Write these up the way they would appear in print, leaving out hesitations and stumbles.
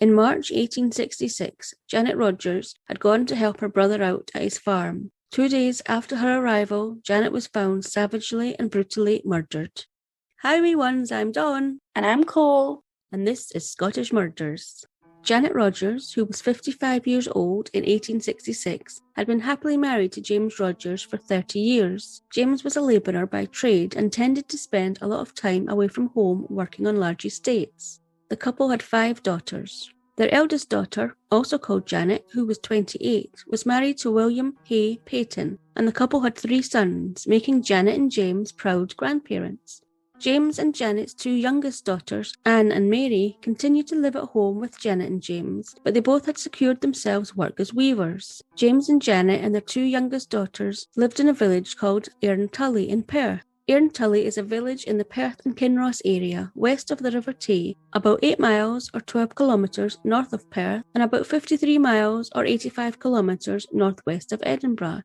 In March 1866, Janet Rogers had gone to help her brother out at his farm. 2 days after her arrival, Janet was found savagely and brutally murdered. Hi wee ones, I'm Dawn. And I'm Cole. And this is Scottish Murders. Janet Rogers, who was 55 years old in 1866, had been happily married to James Rogers for 30 years. James was a labourer by trade and tended to spend a lot of time away from home working on large estates. The couple had 5 daughters. Their eldest daughter, also called Janet, who was 28, was married to William Hay Peyton, and the couple had 3 sons, making Janet and James proud grandparents. James and Janet's 2 youngest daughters, Anne and Mary, continued to live at home with Janet and James, but they both had secured themselves work as weavers. James and Janet and their 2 youngest daughters lived in a village called Tully in Perth. Tully is a village in the Perth and Kinross area, west of the River Tay, about 8 miles or 12 kilometres north of Perth, and about 53 miles or 85 kilometres northwest of Edinburgh.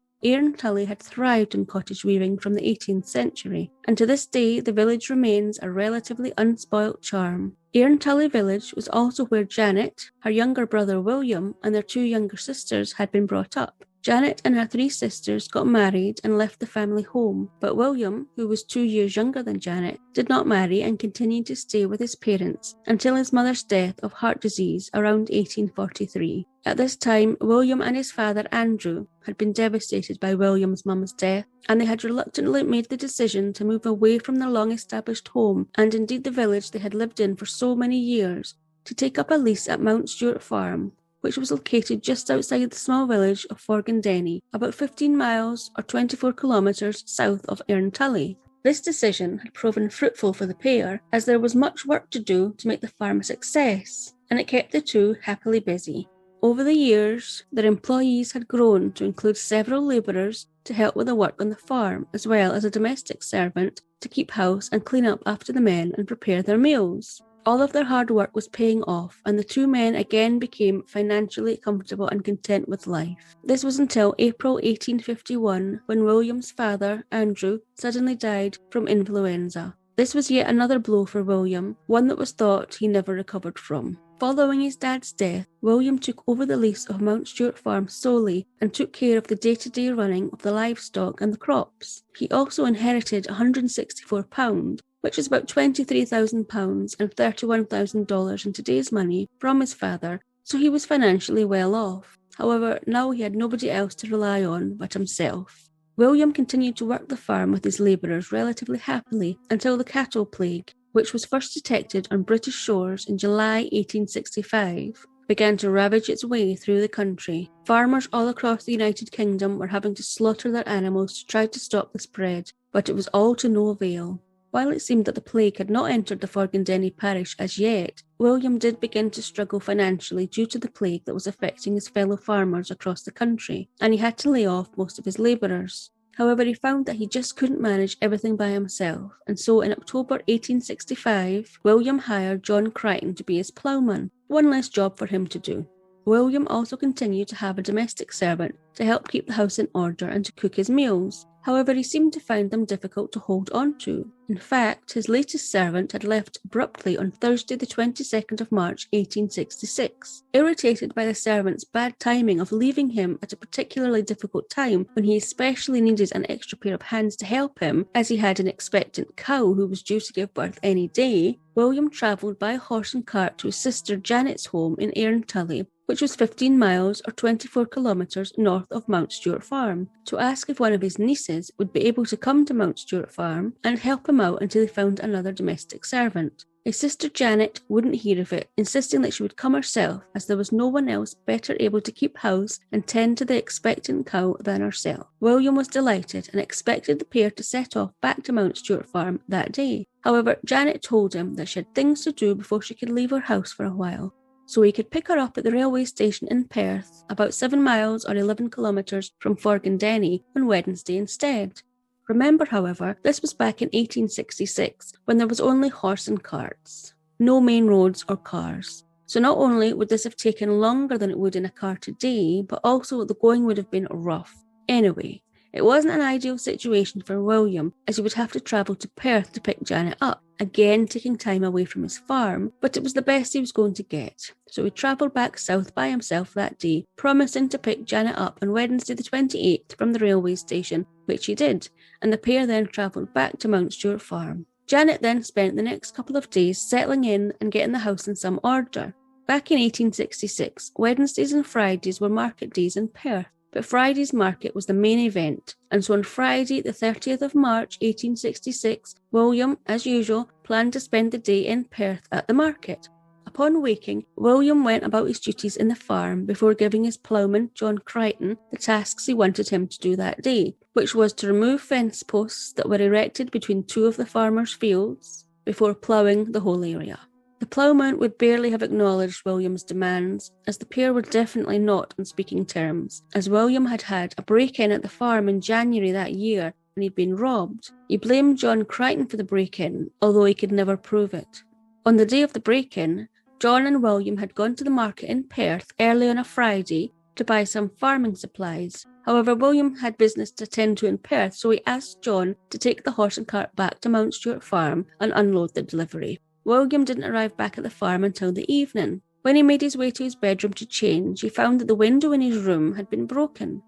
Tully had thrived in cottage weaving from the 18th century, and to this day the village remains a relatively unspoilt charm. Tully village was also where Janet, her younger brother William, and their 2 younger sisters had been brought up. Janet and her 3 sisters got married and left the family home, but William, who was 2 years younger than Janet, did not marry and continued to stay with his parents until his mother's death of heart disease around 1843. At this time, William and his father Andrew had been devastated by William's mum's death, and they had reluctantly made the decision to move away from their long-established home, and indeed the village they had lived in for so many years, to take up a lease at Mount Stuart Farm, which was located just outside the small village of Forgandenny, about 15 miles or 24 kilometres south of Tully. This decision had proven fruitful for the pair, as there was much work to do to make the farm a success, and it kept the 2 happily busy. Over the years, their employees had grown to include several labourers to help with the work on the farm, as well as a domestic servant to keep house and clean up after the men and prepare their meals. All of their hard work was paying off, and the 2 men again became financially comfortable and content with life. This was until April 1851, when William's father, Andrew, suddenly died from influenza. This was yet another blow for William, one that was thought he never recovered from. Following his dad's death, William took over the lease of Mount Stuart Farm solely and took care of the day-to-day running of the livestock and the crops. He also inherited £164, which is about £23,000 and $31,000 in today's money, from his father, so he was financially well off. However, now he had nobody else to rely on but himself. William continued to work the farm with his labourers relatively happily until the cattle plague, which was first detected on British shores in July 1865, began to ravage its way through the country. Farmers all across the United Kingdom were having to slaughter their animals to try to stop the spread, but it was all to no avail. While it seemed that the plague had not entered the Forgandenny parish as yet, William did begin to struggle financially due to the plague that was affecting his fellow farmers across the country, and he had to lay off most of his labourers. However, he found that he just couldn't manage everything by himself, and so in October 1865, William hired John Crichton to be his ploughman, one less job for him to do. William also continued to have a domestic servant to help keep the house in order and to cook his meals. However, he seemed to find them difficult to hold on to. In fact, his latest servant had left abruptly on Thursday the 22nd of March 1866. Irritated by the servant's bad timing of leaving him at a particularly difficult time when he especially needed an extra pair of hands to help him, as he had an expectant cow who was due to give birth any day, William travelled by horse and cart to his sister Janet's home in Tully, which was 15 miles or 24 kilometres north of Mount Stuart Farm, to ask if one of his nieces would be able to come to Mount Stuart Farm and help him out until they found another domestic servant. His sister Janet wouldn't hear of it, insisting that she would come herself, as there was no one else better able to keep house and tend to the expectant cow than herself. William was delighted and expected the pair to set off back to Mount Stuart Farm that day. However, Janet told him that she had things to do before she could leave her house for a while, so he could pick her up at the railway station in Perth, about 7 miles or 11 kilometres from Forgandenny, on Wednesday instead. Remember, however, this was back in 1866, when there was only horse and carts, no main roads or cars. So not only would this have taken longer than it would in a car today, but also the going would have been rough. Anyway, It wasn't an ideal situation for William, as he would have to travel to Perth to pick Janet up, again taking time away from his farm, but it was the best he was going to get. So he travelled back south by himself that day, promising to pick Janet up on Wednesday the 28th from the railway station, which he did, and the pair then travelled back to Mount Stuart Farm. Janet then spent the next couple of days settling in and getting the house in some order. Back in 1866, Wednesdays and Fridays were market days in Perth, but Friday's market was the main event, and so on Friday the 30th of March 1866, William, as usual, planned to spend the day in Perth at the market. Upon waking, William went about his duties in the farm before giving his ploughman, John Crichton, the tasks he wanted him to do that day, which was to remove fence posts that were erected between two of the farmers' fields before ploughing the whole area. The ploughman would barely have acknowledged William's demands, as the pair were definitely not on speaking terms, as William had had a break-in at the farm in January that year and he'd been robbed. He blamed John Crichton for the break-in, although he could never prove it. On the day of the break-in, John and William had gone to the market in Perth early on a Friday to buy some farming supplies. However, William had business to attend to in Perth, so he asked John to take the horse and cart back to Mount Stuart Farm and unload the delivery. William didn't arrive back at the farm until the evening. When he made his way to his bedroom to change, he found that the window in his room had been broken.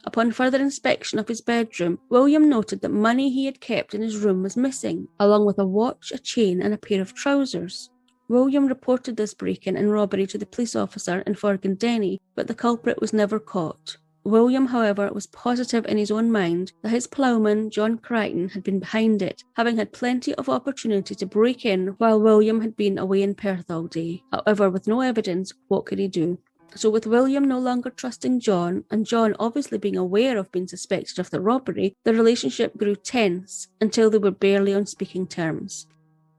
Upon further inspection of his bedroom, William noted that money he had kept in his room was missing, along with a watch, a chain and a pair of trousers. William reported this break-in and robbery to the police officer in Forgandenny, but the culprit was never caught. William, however, was positive in his own mind that his ploughman, John Crichton, had been behind it, having had plenty of opportunity to break in while William had been away in Perth all day. However, with no evidence, what could he do? So with William no longer trusting John, and John obviously being aware of being suspected of the robbery, the relationship grew tense until they were barely on speaking terms.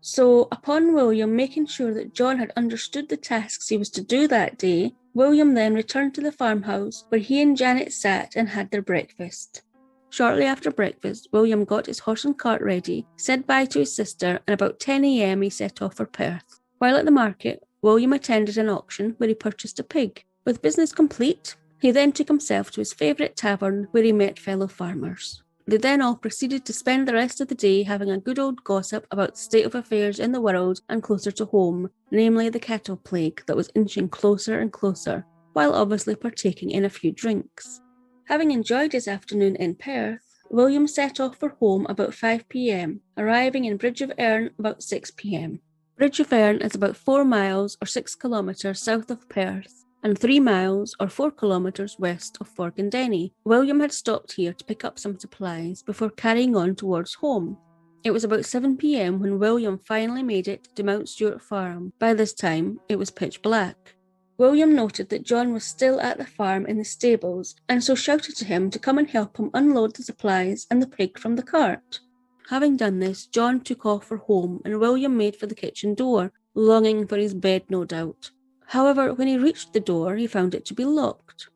So, upon William making sure that John had understood the tasks he was to do that day, William then returned to the farmhouse where he and Janet sat and had their breakfast. Shortly after breakfast, William got his horse and cart ready, said bye to his sister, and about 10 a.m. he set off for Perth. While at the market, William attended an auction where he purchased a pig. With business complete, he then took himself to his favourite tavern where he met fellow farmers. They then all proceeded to spend the rest of the day having a good old gossip about the state of affairs in the world and closer to home, namely the cattle plague that was inching closer and closer, while obviously partaking in a few drinks. Having enjoyed his afternoon in Perth, William set off for home about 5 p.m, arriving in Bridge of Erne about 6 p.m. Bridge of Erne is about 4 miles or 6 kilometres south of Perth, and 3 miles or 4 kilometres west of Forgandenny. William had stopped here to pick up some supplies before carrying on towards home. It was about 7 p.m. when William finally made it to Mount Stuart Farm. By this time, it was pitch black. William noted that John was still at the farm in the stables, and so shouted to him to come and help him unload the supplies and the pig from the cart. Having done this, John took off for home, and William made for the kitchen door, longing for his bed no doubt. However, when he reached the door, he found it to be locked.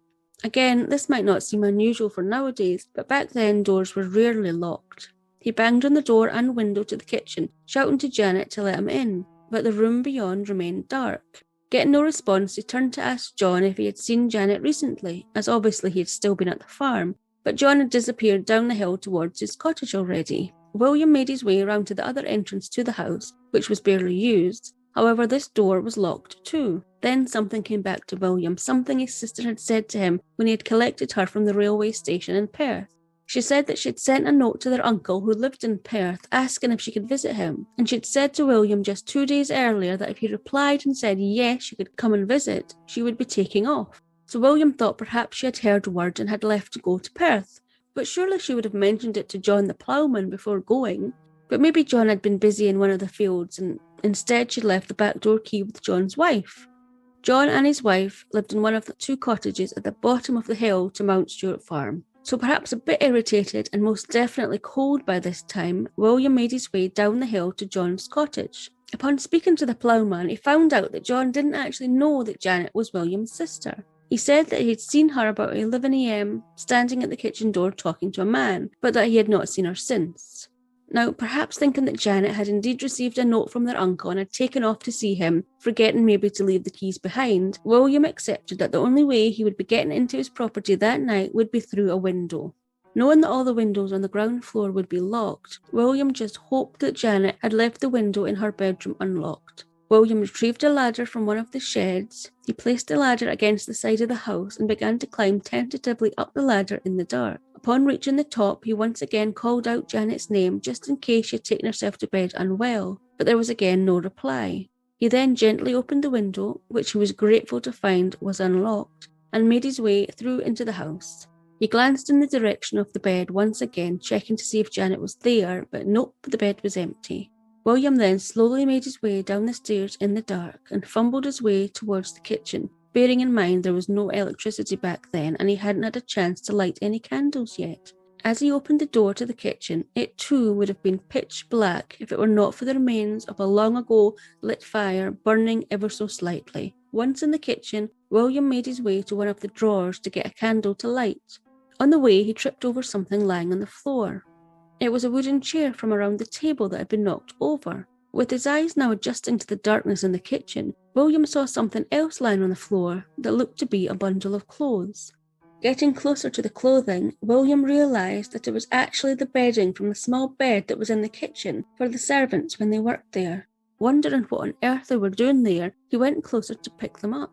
Again, this might not seem unusual for nowadays, but back then doors were rarely locked. He banged on the door and window to the kitchen, shouting to Janet to let him in, but the room beyond remained dark. Getting no response, he turned to ask John if he had seen Janet recently, as obviously he had still been at the farm, but John had disappeared down the hill towards his cottage already. William made his way round to the other entrance to the house, which was barely used. However, this door was locked too. Then something came back to William, something his sister had said to him when he had collected her from the railway station in Perth. She said that she had sent a note to their uncle who lived in Perth asking if she could visit him, and she had said to William just 2 days earlier that if he replied and said yes, she could come and visit, she would be taking off. So William thought perhaps she had heard word and had left to go to Perth, but surely she would have mentioned it to John the ploughman before going. But maybe John had been busy in one of the fields and instead she'd left the back door key with John's wife. John and his wife lived in one of the 2 cottages at the bottom of the hill to Mount Stuart Farm. So perhaps a bit irritated and most definitely cold by this time, William made his way down the hill to John's cottage. Upon speaking to the ploughman, he found out that John didn't actually know that Janet was William's sister. He said that he had seen her about 11 a.m. standing at the kitchen door talking to a man, but that he had not seen her since. Now, perhaps thinking that Janet had indeed received a note from their uncle and had taken off to see him, forgetting maybe to leave the keys behind, William accepted that the only way he would be getting into his property that night would be through a window. Knowing that all the windows on the ground floor would be locked, William just hoped that Janet had left the window in her bedroom unlocked. William retrieved a ladder from one of the sheds. He placed the ladder against the side of the house and began to climb tentatively up the ladder in the dark. Upon reaching the top, he once again called out Janet's name just in case she had taken herself to bed unwell, but there was again no reply. He then gently opened the window, which he was grateful to find was unlocked, and made his way through into the house. He glanced in the direction of the bed once again, checking to see if Janet was there, but nope, the bed was empty. William then slowly made his way down the stairs in the dark and fumbled his way towards the kitchen, bearing in mind there was no electricity back then and he hadn't had a chance to light any candles yet. As he opened the door to the kitchen, it too would have been pitch black if it were not for the remains of a long ago lit fire burning ever so slightly. Once in the kitchen, William made his way to one of the drawers to get a candle to light. On the way, he tripped over something lying on the floor. It was a wooden chair from around the table that had been knocked over. With his eyes now adjusting to the darkness in the kitchen, William saw something else lying on the floor that looked to be a bundle of clothes. Getting closer to the clothing, William realised that it was actually the bedding from the small bed that was in the kitchen for the servants when they worked there. Wondering what on earth they were doing there, he went closer to pick them up,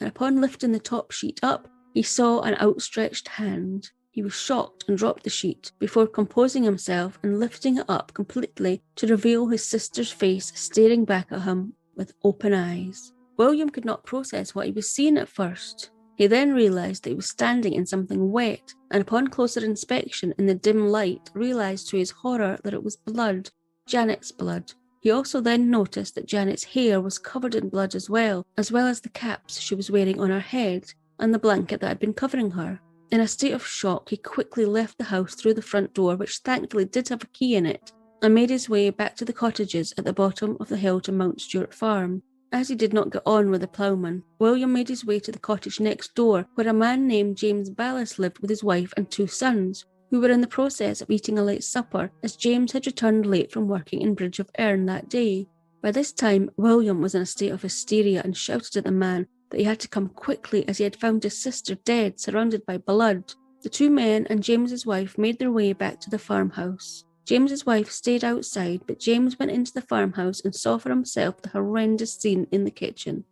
and upon lifting the top sheet up, he saw an outstretched hand. He was shocked and dropped the sheet before composing himself and lifting it up completely to reveal his sister's face staring back at him with open eyes. William could not process what he was seeing at first. He then realised that he was standing in something wet, and upon closer inspection in the dim light, realised to his horror that it was blood, Janet's blood. He also then noticed that Janet's hair was covered in blood as well as the caps she was wearing on her head and the blanket that had been covering her. In a state of shock, he quickly left the house through the front door, which thankfully did have a key in it, and made his way back to the cottages at the bottom of the hill to Mount Stuart Farm. As he did not get on with the ploughman, William made his way to the cottage next door, where a man named James Ballas lived with his wife and 2 sons, who were in the process of eating a late supper, as James had returned late from working in Bridge of Erne that day. By this time, William was in a state of hysteria and shouted at the man that he had to come quickly as he had found his sister dead, surrounded by blood. The 2 men and James's wife made their way back to the farmhouse. James's wife stayed outside, but James went into the farmhouse and saw for himself the horrendous scene in the kitchen.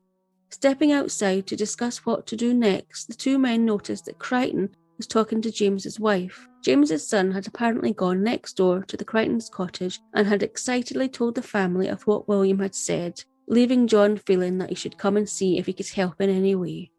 Stepping outside to discuss what to do next, the 2 men noticed that Crichton was talking to James's wife. James's son had apparently gone next door to the Crichtons' cottage and had excitedly told the family of what William had said, leaving John feeling that he should come and see if he could help in any way.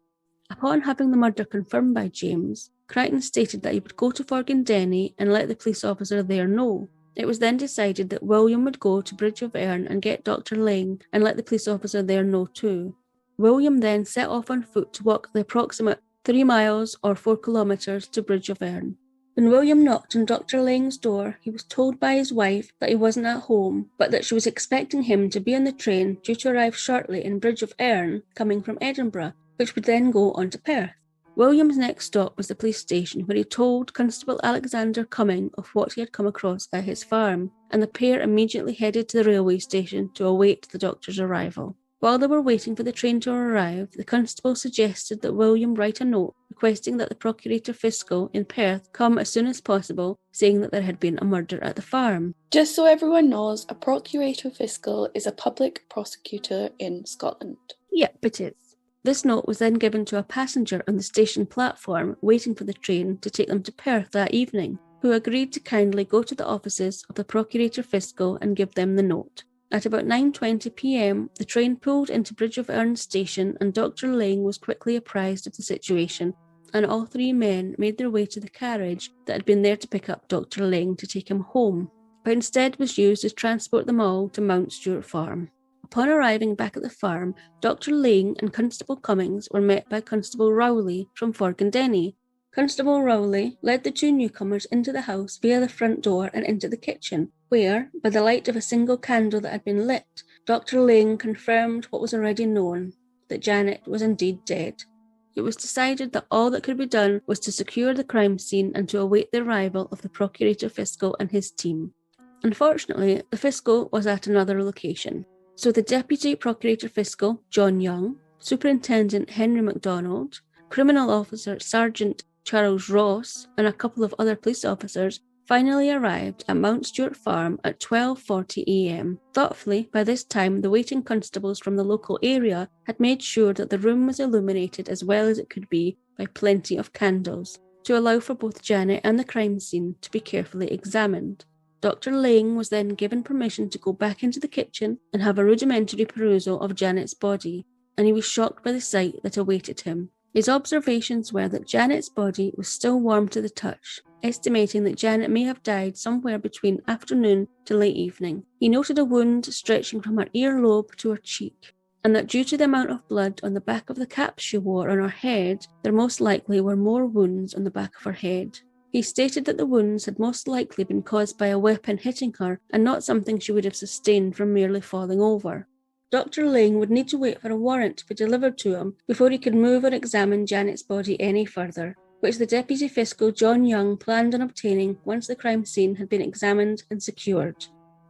Upon having the murder confirmed by James, Crichton stated that he would go to Forgandenny and let the police officer there know. It was then decided that William would go to Bridge of Erne and get Dr. Ling and let the police officer there know too. William then set off on foot to walk the approximate 3 miles or 4 kilometres to Bridge of Erne. When William knocked on Dr. Lang's door, he was told by his wife that he wasn't at home, but that she was expecting him to be on the train due to arrive shortly in Bridge of Erne, coming from Edinburgh, which would then go on to Perth. William's next stop was the police station, where he told Constable Alexander Cumming of what he had come across at his farm, and the pair immediately headed to the railway station to await the doctor's arrival. While they were waiting for the train to arrive, the constable suggested that William write a note requesting that the Procurator Fiscal in Perth come as soon as possible, saying that there had been a murder at the farm. Just so everyone knows, a Procurator Fiscal is a public prosecutor in Scotland. Yep, it is. This note was then given to a passenger on the station platform waiting for the train to take them to Perth that evening, who agreed to kindly go to the offices of the Procurator Fiscal and give them the note. At about 9:20 p.m, the train pulled into Bridge of Erne station and Dr. Lang was quickly apprised of the situation, and all 3 men made their way to the carriage that had been there to pick up Dr. Lang to take him home, but instead was used to transport them all to Mount Stuart Farm. Upon arriving back at the farm, Dr. Lang and Constable Cummings were met by Constable Rowley from Forgandenny. Constable Rowley led the 2 newcomers into the house via the front door and into the kitchen, where, by the light of a single candle that had been lit, Dr. Lang confirmed what was already known, that Janet was indeed dead. It was decided that all that could be done was to secure the crime scene and to await the arrival of the Procurator Fiscal and his team. Unfortunately, the Fiscal was at another location, so the Deputy Procurator Fiscal, John Young, Superintendent Henry MacDonald, Criminal Officer Sergeant Charles Ross, and a couple of other police officers finally arrived at Mount Stuart Farm at 12:40 a.m. Thoughtfully, by this time, the waiting constables from the local area had made sure that the room was illuminated as well as it could be by plenty of candles, to allow for both Janet and the crime scene to be carefully examined. Dr. Lang was then given permission to go back into the kitchen and have a rudimentary perusal of Janet's body, and he was shocked by the sight that awaited him. His observations were that Janet's body was still warm to the touch, estimating that Janet may have died somewhere between afternoon to late evening. He noted a wound stretching from her earlobe to her cheek, and that due to the amount of blood on the back of the cap she wore on her head, there most likely were more wounds on the back of her head. He stated that the wounds had most likely been caused by a weapon hitting her and not something she would have sustained from merely falling over. Dr. Lang would need to wait for a warrant to be delivered to him before he could move or examine Janet's body any further, which the Deputy Fiscal John Young planned on obtaining once the crime scene had been examined and secured.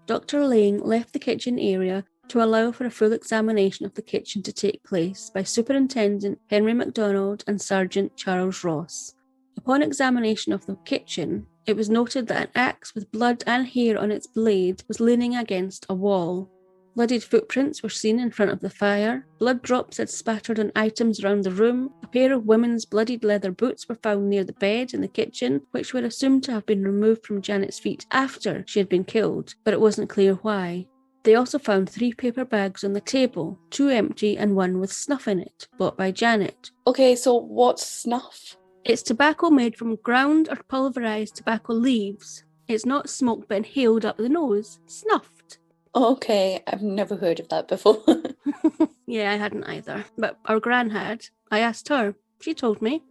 Dr. Lang left the kitchen area to allow for a full examination of the kitchen to take place by Superintendent Henry MacDonald and Sergeant Charles Ross. Upon examination of the kitchen, it was noted that an axe with blood and hair on its blade was leaning against a wall. Bloodied footprints were seen in front of the fire, blood drops had spattered on items around the room, a pair of women's bloodied leather boots were found near the bed in the kitchen, which were assumed to have been removed from Janet's feet after she had been killed, but it wasn't clear why. They also found 3 paper bags on the table, 2 empty and 1 with snuff in it, bought by Janet. Okay, so what's snuff? It's tobacco made from ground or pulverised tobacco leaves. It's not smoked but inhaled up the nose. Snuffed. Okay, I've never heard of that before. Yeah, I hadn't either. But our gran had. I asked her. She told me.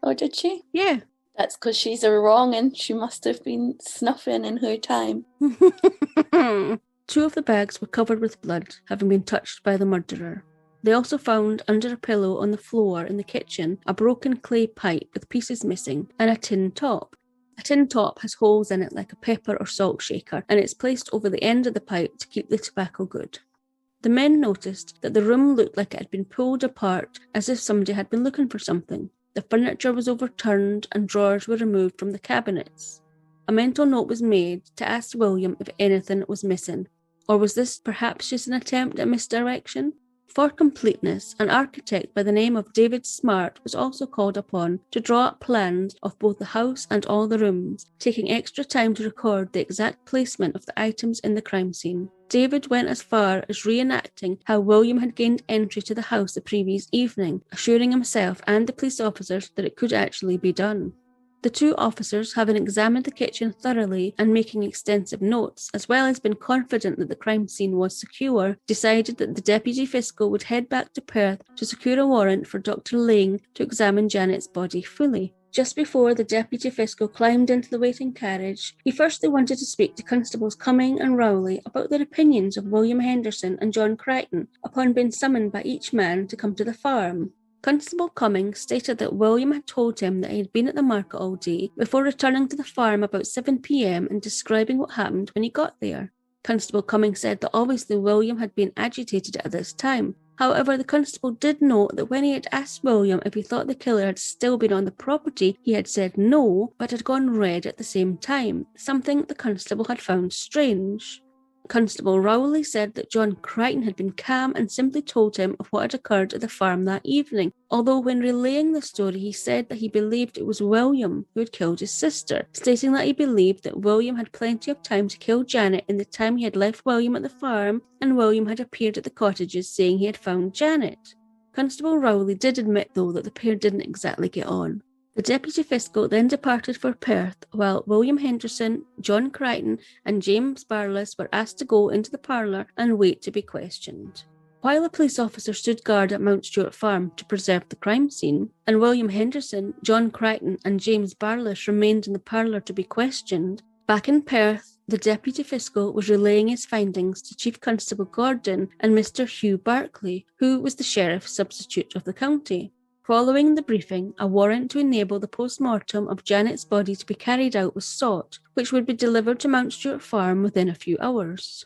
Oh, did she? Yeah. That's because she's a wrong and she must have been snuffing in her time. 2 of the bags were covered with blood, having been touched by the murderer. They also found under a pillow on the floor in the kitchen a broken clay pipe with pieces missing and a tin top. A tin top has holes in it like a pepper or salt shaker, and it's placed over the end of the pipe to keep the tobacco good. The men noticed that the room looked like it had been pulled apart as if somebody had been looking for something. The furniture was overturned and drawers were removed from the cabinets. A mental note was made to ask William if anything was missing, or was this perhaps just an attempt at misdirection? For completeness, an architect by the name of David Smart was also called upon to draw up plans of both the house and all the rooms, taking extra time to record the exact placement of the items in the crime scene. David went as far as reenacting how William had gained entry to the house the previous evening, assuring himself and the police officers that it could actually be done. The 2 officers, having examined the kitchen thoroughly and making extensive notes, as well as been confident that the crime scene was secure, decided that the Deputy Fiscal would head back to Perth to secure a warrant for Dr. Lang to examine Janet's body fully. Just before the Deputy Fiscal climbed into the waiting carriage, he firstly wanted to speak to Constables Cumming and Rowley about their opinions of William Henderson and John Crichton upon being summoned by each man to come to the farm. Constable Cumming stated that William had told him that he had been at the market all day before returning to the farm about 7 p.m. and describing what happened when he got there. Constable Cumming said that obviously William had been agitated at this time. However, the constable did note that when he had asked William if he thought the killer had still been on the property, he had said no, but had gone red at the same time, something the constable had found strange. Constable Rowley said that John Crichton had been calm and simply told him of what had occurred at the farm that evening, although when relaying the story he said that he believed it was William who had killed his sister, stating that he believed that William had plenty of time to kill Janet in the time he had left William at the farm, and William had appeared at the cottages saying he had found Janet. Constable Rowley did admit though that the pair didn't exactly get on. The Deputy Fiscal then departed for Perth, while William Henderson, John Crichton and James Barlas were asked to go into the parlour and wait to be questioned. While a police officer stood guard at Mount Stuart Farm to preserve the crime scene, and William Henderson, John Crichton and James Barlas remained in the parlour to be questioned, back in Perth, the Deputy Fiscal was relaying his findings to Chief Constable Gordon and Mr. Hugh Barclay, who was the sheriff's substitute of the county. Following the briefing, a warrant to enable the post-mortem of Janet's body to be carried out was sought, which would be delivered to Mount Stuart Farm within a few hours.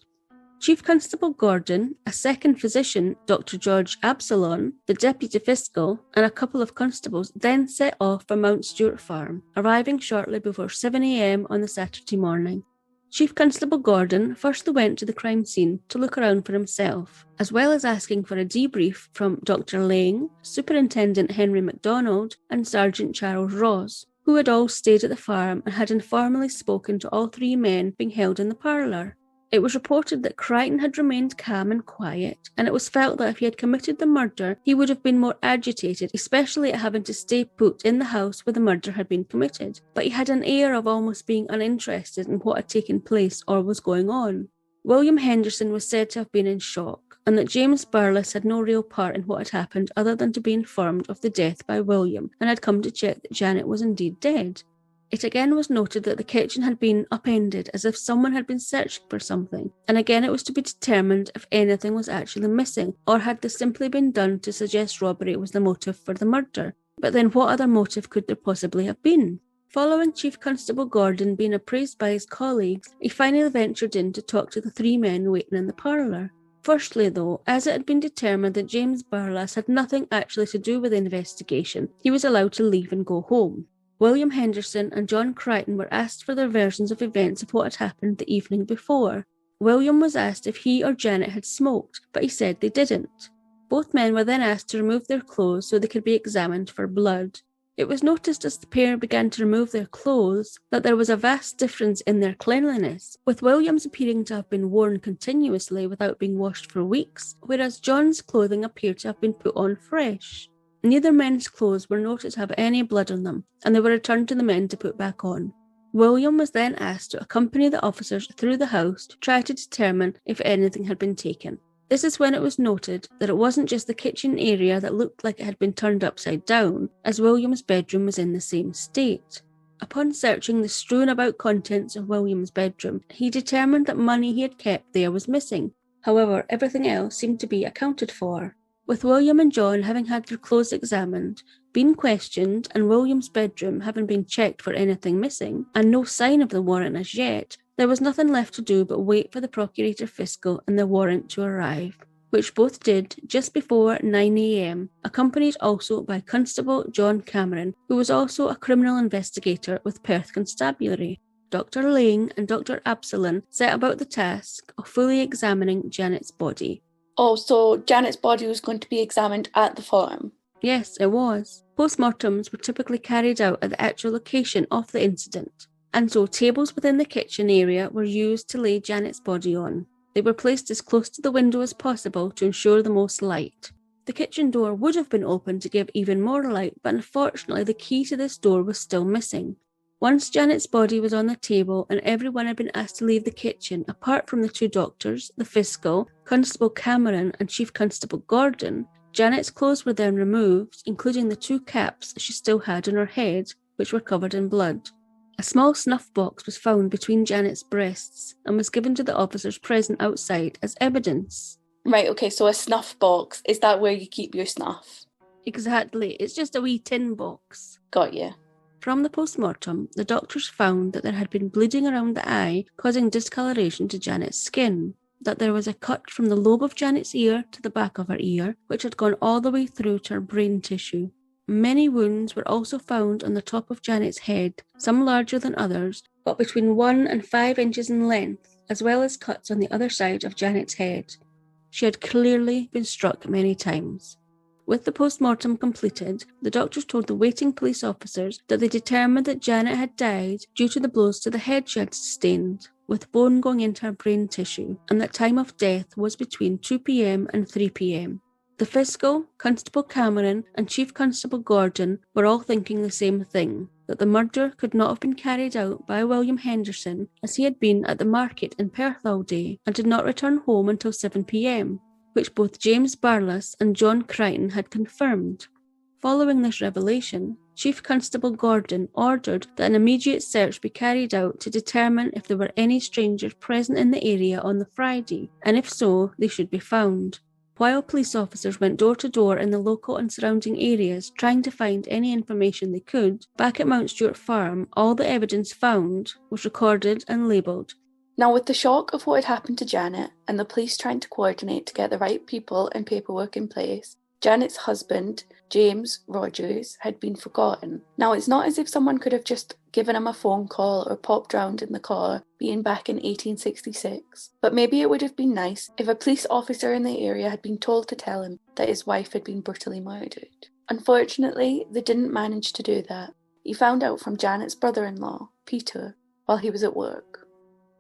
Chief Constable Gordon, a second physician, Dr. George Absalon, the deputy fiscal, and a couple of constables then set off for Mount Stuart Farm, arriving shortly before 7 a.m. on the Saturday morning. Chief Constable Gordon firstly went to the crime scene to look around for himself, as well as asking for a debrief from Dr. Lang, Superintendent Henry MacDonald, and Sergeant Charles Ross, who had all stayed at the farm and had informally spoken to all three men being held in the parlour. It was reported that Crichton had remained calm and quiet, and it was felt that if he had committed the murder, he would have been more agitated, especially at having to stay put in the house where the murder had been committed. But he had an air of almost being uninterested in what had taken place or was going on. William Henderson was said to have been in shock, and that James Burles had no real part in what had happened other than to be informed of the death by William, and had come to check that Janet was indeed dead. It again was noted that the kitchen had been upended as if someone had been searching for something, and again it was to be determined if anything was actually missing, or had this simply been done to suggest robbery was the motive for the murder. But then what other motive could there possibly have been? Following Chief Constable Gordon being appraised by his colleagues, he finally ventured in to talk to the three men waiting in the parlour. Firstly, though, as it had been determined that James Burles had nothing actually to do with the investigation, he was allowed to leave and go home. William Henderson and John Crichton were asked for their versions of events of what had happened the evening before. William was asked if he or Janet had smoked, but he said they didn't. Both men were then asked to remove their clothes so they could be examined for blood. It was noticed as the pair began to remove their clothes that there was a vast difference in their cleanliness, with William's appearing to have been worn continuously without being washed for weeks, whereas John's clothing appeared to have been put on fresh. Neither men's clothes were noted to have any blood on them, and they were returned to the men to put back on. William was then asked to accompany the officers through the house to try to determine if anything had been taken. This is when it was noted that it wasn't just the kitchen area that looked like it had been turned upside down, as William's bedroom was in the same state. Upon searching the strewn about contents of William's bedroom, he determined that money he had kept there was missing. However, everything else seemed to be accounted for. With William and John having had their clothes examined, been questioned, and William's bedroom having been checked for anything missing, and no sign of the warrant as yet, there was nothing left to do but wait for the Procurator Fiscal and the warrant to arrive, which both did just before 9 a.m, accompanied also by Constable John Cameron, who was also a criminal investigator with Perth Constabulary. Dr. Lang and Dr. Absalon set about the task of fully examining Janet's body. Oh, so Janet's body was going to be examined at the farm? Yes, it was. Postmortems were typically carried out at the actual location of the incident, and so tables within the kitchen area were used to lay Janet's body on. They were placed as close to the window as possible to ensure the most light. The kitchen door would have been open to give even more light, but unfortunately the key to this door was still missing. Once Janet's body was on the table and everyone had been asked to leave the kitchen, apart from the two doctors, the fiscal, Constable Cameron and Chief Constable Gordon, Janet's clothes were then removed, including the two caps she still had on her head, which were covered in blood. A small snuff box was found between Janet's breasts and was given to the officers present outside as evidence. Right, okay, so a snuff box, is that where you keep your snuff? Exactly, it's just a wee tin box. Got you. From the post-mortem, the doctors found that there had been bleeding around the eye, causing discoloration to Janet's skin, that there was a cut from the lobe of Janet's ear to the back of her ear, which had gone all the way through to her brain tissue. Many wounds were also found on the top of Janet's head, some larger than others, but between 1 and 5 inches in length, as well as cuts on the other side of Janet's head. She had clearly been struck many times. With the post-mortem completed, the doctors told the waiting police officers that they determined that Janet had died due to the blows to the head she had sustained, with bone going into her brain tissue, and that time of death was between 2 p.m. and 3 p.m. The fiscal, Constable Cameron, and Chief Constable Gordon were all thinking the same thing, that the murder could not have been carried out by William Henderson, as he had been at the market in Perth all day and did not return home until 7 p.m, which both James Burles and John Crichton had confirmed. Following this revelation, Chief Constable Gordon ordered that an immediate search be carried out to determine if there were any strangers present in the area on the Friday, and if so, they should be found. While police officers went door to door in the local and surrounding areas trying to find any information they could, back at Mount Stuart Farm, all the evidence found was recorded and labelled. Now, with the shock of what had happened to Janet and the police trying to coordinate to get the right people and paperwork in place, Janet's husband, James Rogers, had been forgotten. Now, it's not as if someone could have just given him a phone call or popped round in the car, being back in 1866. But maybe it would have been nice if a police officer in the area had been told to tell him that his wife had been brutally murdered. Unfortunately, they didn't manage to do that. He found out from Janet's brother-in-law, Peter, while he was at work.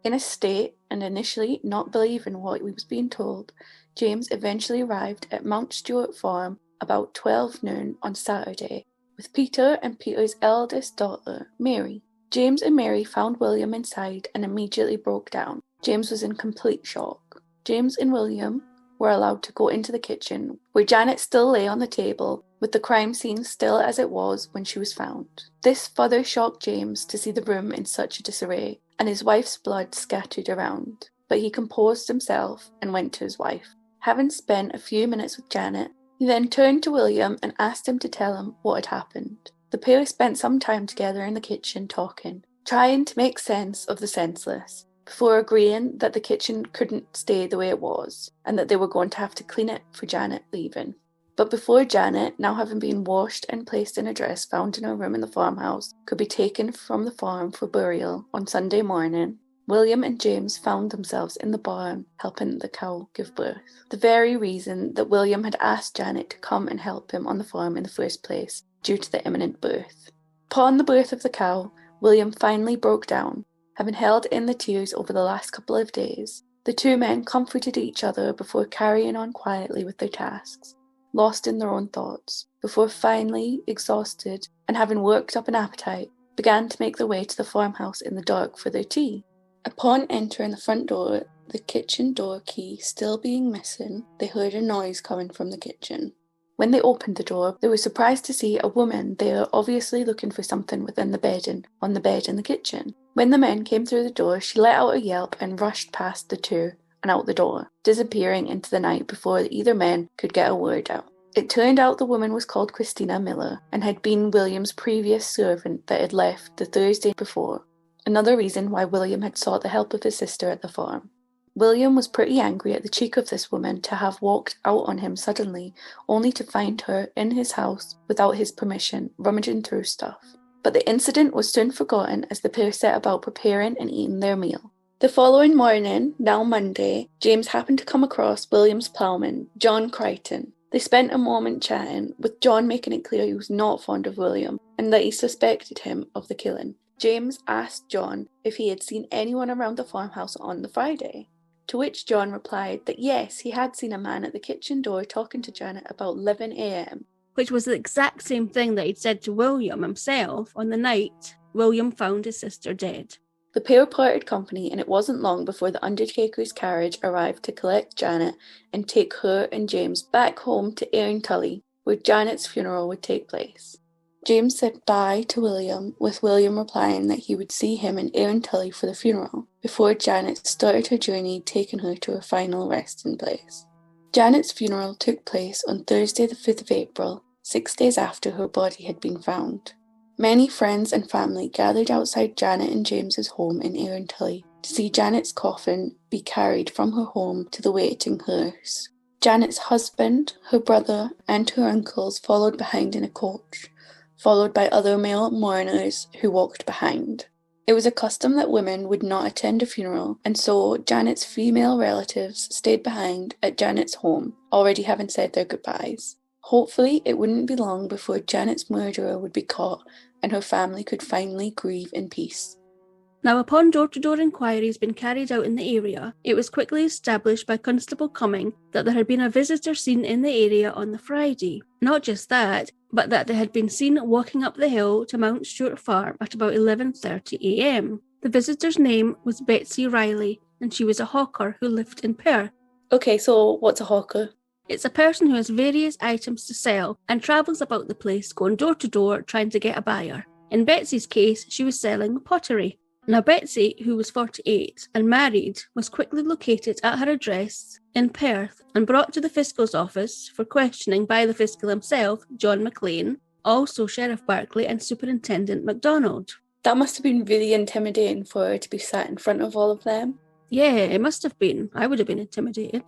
In a state, and initially not believing what he was being told, James eventually arrived at Mount Stuart Farm about 12 noon on Saturday, with Peter and Peter's eldest daughter, Mary. James and Mary found William inside and immediately broke down. James was in complete shock. James and William were allowed to go into the kitchen, where Janet still lay on the table, with the crime scene still as it was when she was found. This further shocked James to see the room in such a disarray, and his wife's blood scattered around. But he composed himself and went to his wife. Having spent a few minutes with Janet, he then turned to William and asked him to tell him what had happened. The pair spent some time together in the kitchen talking, trying to make sense of the senseless, before agreeing that the kitchen couldn't stay the way it was, and that they were going to have to clean it for Janet leaving. But before Janet, now having been washed and placed in a dress found in her room in the farmhouse, could be taken from the farm for burial on Sunday morning, William and James found themselves in the barn helping the cow give birth. The very reason that William had asked Janet to come and help him on the farm in the first place, due to the imminent birth. Upon the birth of the cow, William finally broke down, having held in the tears over the last couple of days. The two men comforted each other before carrying on quietly with their tasks, lost in their own thoughts, before finally, exhausted and having worked up an appetite, began to make their way to the farmhouse in the dark for their tea. Upon entering the front door, the kitchen door key still being missing, they heard a noise coming from the kitchen. When they opened the door, they were surprised to see a woman there obviously looking for something within the bedding on the bed in the kitchen. When the men came through the door, she let out a yelp and rushed past the two and out the door, disappearing into the night before either man could get a word out. It turned out the woman was called Christina Miller and had been William's previous servant that had left the Thursday before. Another reason why William had sought the help of his sister at the farm. William was pretty angry at the cheek of this woman to have walked out on him suddenly, only to find her in his house without his permission, rummaging through stuff. But the incident was soon forgotten as the pair set about preparing and eating their meal. The following morning, now Monday, James happened to come across William's ploughman, John Crichton. They spent a moment chatting, with John making it clear he was not fond of William, and that he suspected him of the killing. James asked John if he had seen anyone around the farmhouse on the Friday, to which John replied that yes, he had seen a man at the kitchen door talking to Janet about 11 a.m. Which was the exact same thing that he'd said to William himself on the night William found his sister dead. The pair parted company, and it wasn't long before the undertaker's carriage arrived to collect Janet and take her and James back home to Tully, where Janet's funeral would take place. James said bye to William, with William replying that he would see him in Tully for the funeral, before Janet started her journey, taking her to her final resting place. Janet's funeral took place on Thursday the 5th of April, 6 days after her body had been found. Many friends and family gathered outside Janet and James's home in Tully to see Janet's coffin be carried from her home to the waiting hearse. Janet's husband, her brother, and her uncles followed behind in a coach, followed by other male mourners who walked behind. It was a custom that women would not attend a funeral, and so Janet's female relatives stayed behind at Janet's home, already having said their goodbyes. Hopefully, it wouldn't be long before Janet's murderer would be caught and her family could finally grieve in peace. Now, upon door-to-door inquiries being carried out in the area, it was quickly established by Constable Cumming that there had been a visitor seen in the area on the Friday. Not just that, but that they had been seen walking up the hill to Mount Stuart Farm at about 11:30 a.m. The visitor's name was Betsy Riley, and she was a hawker who lived in Perth. Okay, so what's a hawker? It's a person who has various items to sell and travels about the place going door to door trying to get a buyer. In Betsy's case, she was selling pottery. Now Betsy, who was 48 and married, was quickly located at her address in Perth and brought to the Fiscal's office for questioning by the Fiscal himself, John McLean, also Sheriff Barclay and Superintendent MacDonald. That must have been really intimidating for her to be sat in front of all of them. Yeah, it must have been. I would have been intimidated.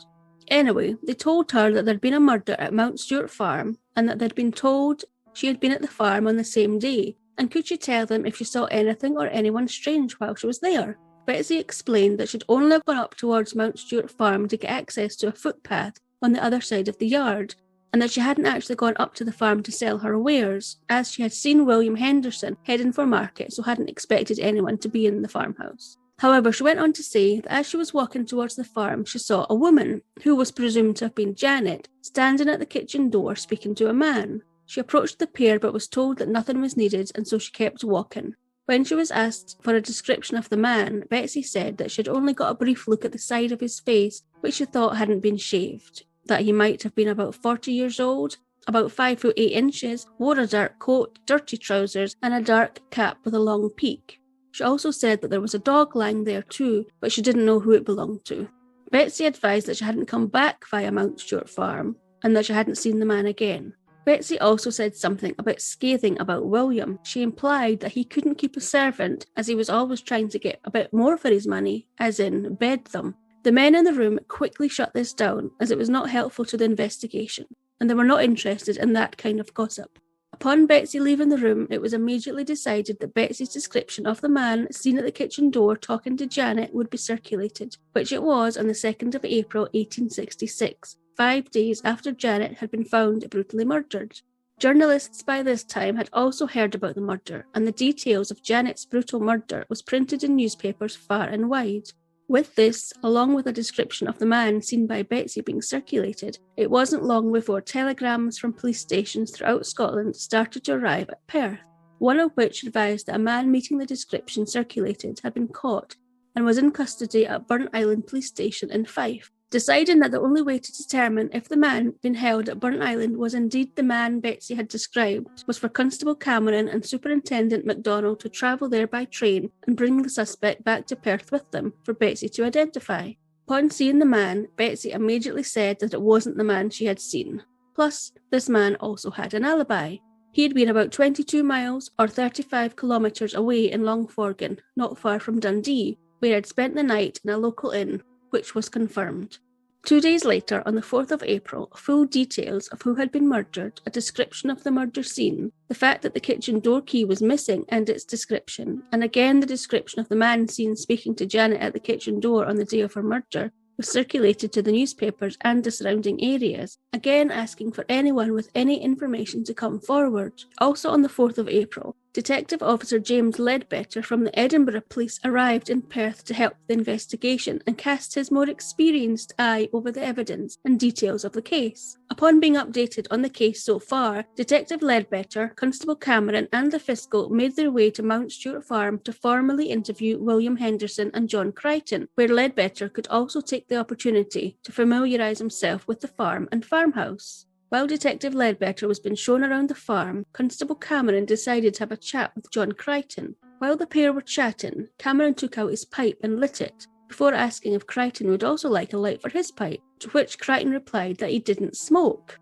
Anyway, they told her that there'd been a murder at Mount Stuart Farm and that they'd been told she had been at the farm on the same day, and could she tell them if she saw anything or anyone strange while she was there. Betsy explained that she'd only gone up towards Mount Stuart Farm to get access to a footpath on the other side of the yard, and that she hadn't actually gone up to the farm to sell her wares, as she had seen William Henderson heading for market, so hadn't expected anyone to be in the farmhouse. However, she went on to say that as she was walking towards the farm, she saw a woman, who was presumed to have been Janet, standing at the kitchen door speaking to a man. She approached the pair but was told that nothing was needed, and so she kept walking. When she was asked for a description of the man, Betsy said that she had only got a brief look at the side of his face, which she thought hadn't been shaved, that he might have been about 40 years old, about 5 foot 8 inches, wore a dark coat, dirty trousers, and a dark cap with a long peak. She also said that there was a dog lying there too, but she didn't know who it belonged to. Betsy advised that she hadn't come back via Mount Stuart Farm, and that she hadn't seen the man again. Betsy also said something about scathing about William. She implied that he couldn't keep a servant, as he was always trying to get a bit more for his money, as in bed them. The men in the room quickly shut this down, as it was not helpful to the investigation, and they were not interested in that kind of gossip. Upon Betsy leaving the room, it was immediately decided that Betsy's description of the man seen at the kitchen door talking to Janet would be circulated, which it was on the 2nd of April 1866, 5 days after Janet had been found brutally murdered. Journalists by this time had also heard about the murder, and the details of Janet's brutal murder was printed in newspapers far and wide. With this, along with a description of the man seen by Betsy being circulated, it wasn't long before telegrams from police stations throughout Scotland started to arrive at Perth, one of which advised that a man meeting the description circulated had been caught and was in custody at Burnt Island Police Station in Fife. Deciding that the only way to determine if the man being held at Burnt Island was indeed the man Betsy had described was for Constable Cameron and Superintendent MacDonald to travel there by train and bring the suspect back to Perth with them for Betsy to identify. Upon seeing the man, Betsy immediately said that it wasn't the man she had seen. Plus, this man also had an alibi. He had been about 22 miles or 35 kilometres away in Longforgan, not far from Dundee, where he had spent the night in a local inn, which was confirmed. 2 days later, on the 4th of April, full details of who had been murdered, a description of the murder scene, the fact that the kitchen door key was missing and its description, and again the description of the man seen speaking to Janet at the kitchen door on the day of her murder, was circulated to the newspapers and the surrounding areas, again asking for anyone with any information to come forward. Also on the 4th of April, Detective Officer James Ledbetter from the Edinburgh Police arrived in Perth to help the investigation and cast his more experienced eye over the evidence and details of the case. Upon being updated on the case so far, Detective Ledbetter, Constable Cameron and the Fiscal made their way to Mount Stuart Farm to formally interview William Henderson and John Crichton, where Ledbetter could also take the opportunity to familiarise himself with the farm and farmhouse. While Detective Ledbetter was being shown around the farm, Constable Cameron decided to have a chat with John Crichton. While the pair were chatting, Cameron took out his pipe and lit it, before asking if Crichton would also like a light for his pipe, to which Crichton replied that he didn't smoke.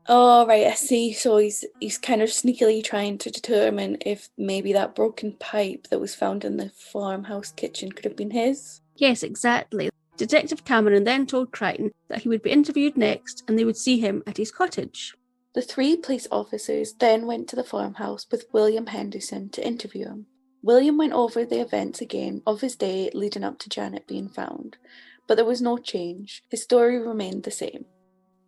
Oh, right, I see. So he's kind of sneakily trying to determine if maybe that broken pipe that was found in the farmhouse kitchen could have been his? Yes, exactly. Detective Cameron then told Crichton that he would be interviewed next and they would see him at his cottage. The 3 police officers then went to the farmhouse with William Henderson to interview him. William went over the events again of his day leading up to Janet being found, but there was no change. His story remained the same.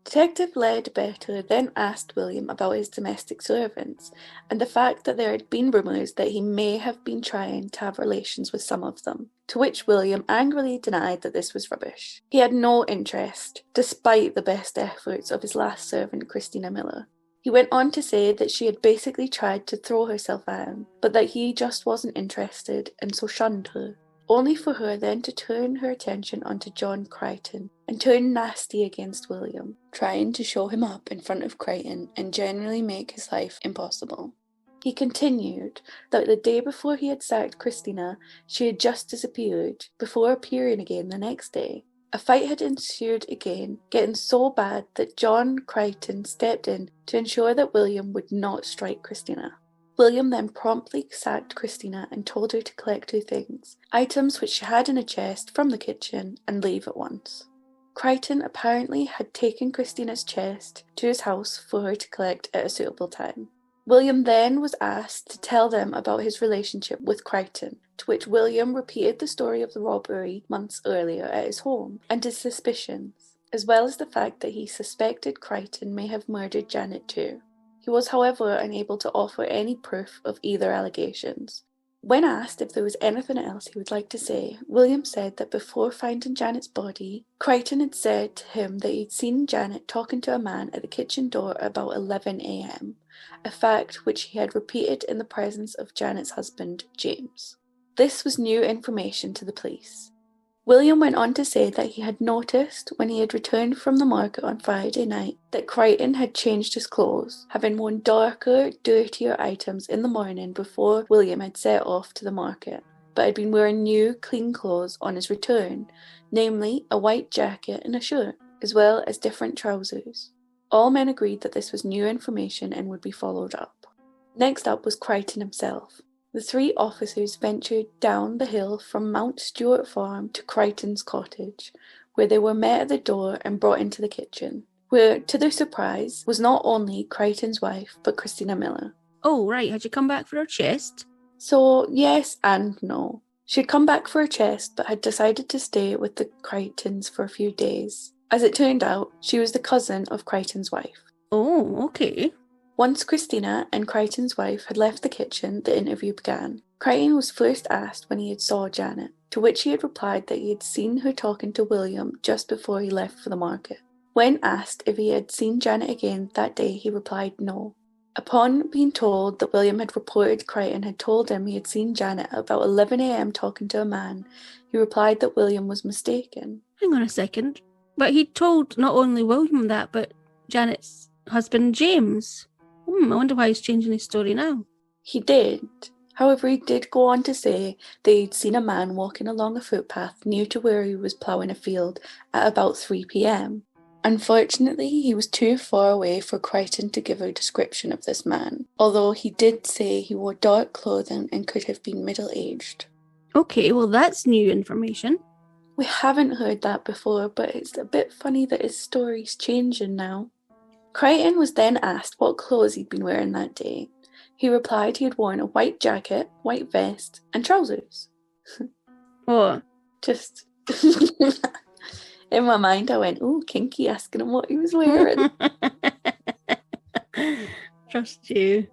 Detective Ledbetter then asked William about his domestic servants and the fact that there had been rumours that he may have been trying to have relations with some of them, to which William angrily denied that this was rubbish. He had no interest, despite the best efforts of his last servant, Christina Miller. He went on to say that she had basically tried to throw herself at him, but that he just wasn't interested and so shunned her, only for her then to turn her attention onto John Crichton and turn nasty against William, trying to show him up in front of Crichton and generally make his life impossible. He continued that the day before he had sacked Christina, she had just disappeared, before appearing again the next day. A fight had ensued again, getting so bad that John Crichton stepped in to ensure that William would not strike Christina. William then promptly sacked Christina and told her to collect 2 things, items which she had in a chest from the kitchen, and leave at once. Crichton apparently had taken Christina's chest to his house for her to collect at a suitable time. William then was asked to tell them about his relationship with Crichton, to which William repeated the story of the robbery months earlier at his home, and his suspicions, as well as the fact that he suspected Crichton may have murdered Janet too. He was, however, unable to offer any proof of either allegations. When asked if there was anything else he would like to say, William said that before finding Janet's body, Crichton had said to him that he'd seen Janet talking to a man at the kitchen door about 11 a.m., a fact which he had repeated in the presence of Janet's husband, James. This was new information to the police. William went on to say that he had noticed when he had returned from the market on Friday night that Crichton had changed his clothes, having worn darker, dirtier items in the morning before William had set off to the market, but had been wearing new, clean clothes on his return, namely a white jacket and a shirt, as well as different trousers. All men agreed that this was new information and would be followed up. Next up was Crichton himself. The 3 officers ventured down the hill from Mount Stuart Farm to Crichton's cottage, where they were met at the door and brought into the kitchen, where, to their surprise, was not only Crichton's wife, but Christina Miller. Oh, right, had you come back for her chest? So, yes and no. She had come back for her chest, but had decided to stay with the Crichtons for a few days. As it turned out, she was the cousin of Crichton's wife. Oh, okay. Once Christina and Crichton's wife had left the kitchen, the interview began. Crichton was first asked when he had saw Janet, to which he had replied that he had seen her talking to William just before he left for the market. When asked if he had seen Janet again that day, he replied no. Upon being told that William had reported Crichton had told him he had seen Janet at about 11 a.m. talking to a man, he replied that William was mistaken. Hang on a second. But he told not only William that, but Janet's husband, James. I wonder why he's changing his story now. He did. However, he did go on to say that he'd seen a man walking along a footpath near to where he was ploughing a field at about 3 p.m. Unfortunately, he was too far away for Crichton to give a description of this man, although he did say he wore dark clothing and could have been middle-aged. Okay, well that's new information. We haven't heard that before, but it's a bit funny that his story's changing now. Crichton was then asked what clothes he'd been wearing that day. He replied he had worn a white jacket, white vest, and trousers. What? Just in my mind I went, ooh, kinky, asking him what he was wearing. Trust you.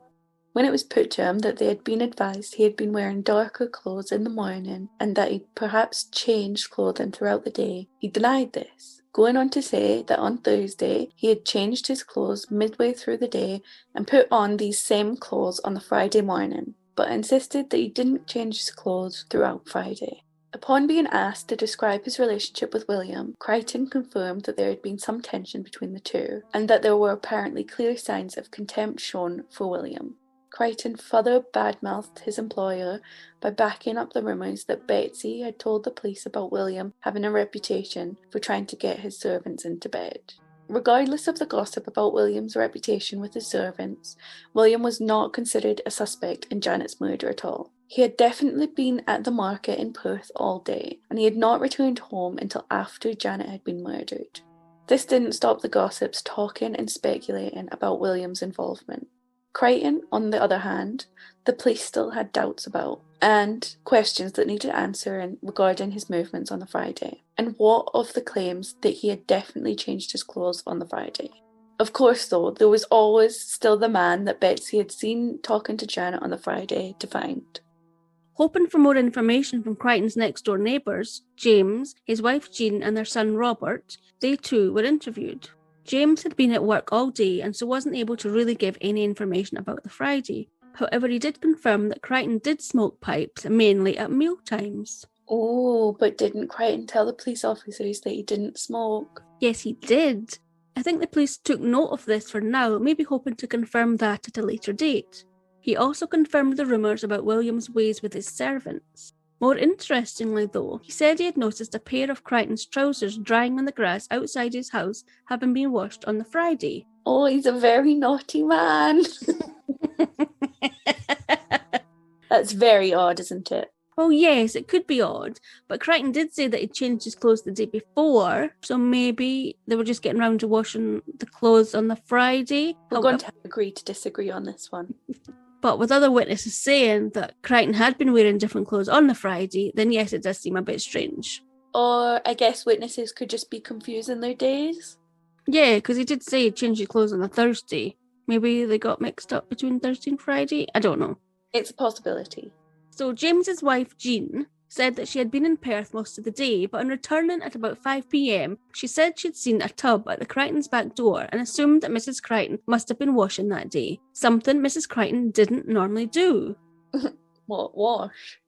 When it was put to him that they had been advised he had been wearing darker clothes in the morning and that he'd perhaps changed clothing throughout the day, he denied this, going on to say that on Thursday he had changed his clothes midway through the day and put on these same clothes on the Friday morning, but insisted that he didn't change his clothes throughout Friday. Upon being asked to describe his relationship with William, Crichton confirmed that there had been some tension between the two, and that there were apparently clear signs of contempt shown for William. Crichton further badmouthed his employer by backing up the rumours that Betsy had told the police about William having a reputation for trying to get his servants into bed. Regardless of the gossip about William's reputation with his servants, William was not considered a suspect in Janet's murder at all. He had definitely been at the market in Perth all day, and he had not returned home until after Janet had been murdered. This didn't stop the gossips talking and speculating about William's involvement. Crichton, on the other hand, the police still had doubts about, and questions that needed answering regarding his movements on the Friday. And what of the claims that he had definitely changed his clothes on the Friday? Of course, though, there was always still the man that Betsy had seen talking to Janet on the Friday to find. Hoping for more information from Crichton's next-door neighbours, James, his wife Jean and their son Robert, they too were interviewed. James had been at work all day and so wasn't able to really give any information about the Friday. However, he did confirm that Crichton did smoke pipes, mainly at meal times. Oh, but didn't Crichton tell the police officers that he didn't smoke? Yes, he did. I think the police took note of this for now, maybe hoping to confirm that at a later date. He also confirmed the rumours about William's ways with his servants. More interestingly, though, he said he had noticed a pair of Crichton's trousers drying on the grass outside his house, having been washed on the Friday. Oh, he's a very naughty man. That's very odd, isn't it? Well, yes, it could be odd, but Crichton did say that he'd changed his clothes the day before, so maybe they were just getting round to washing the clothes on the Friday. We're going to agree to disagree on this one. But with other witnesses saying that Crichton had been wearing different clothes on the Friday, then yes, it does seem a bit strange. Or I guess witnesses could just be confusing their days. Yeah, because he did say he'd changed his clothes on the Thursday. Maybe they got mixed up between Thursday and Friday? I don't know. It's a possibility. So James's wife, Jean, said that she had been in Perth most of the day, but on returning at about 5 p.m, she said she'd seen a tub at the Crichtons' back door and assumed that Mrs. Crichton must have been washing that day, something Mrs. Crichton didn't normally do. What, wash?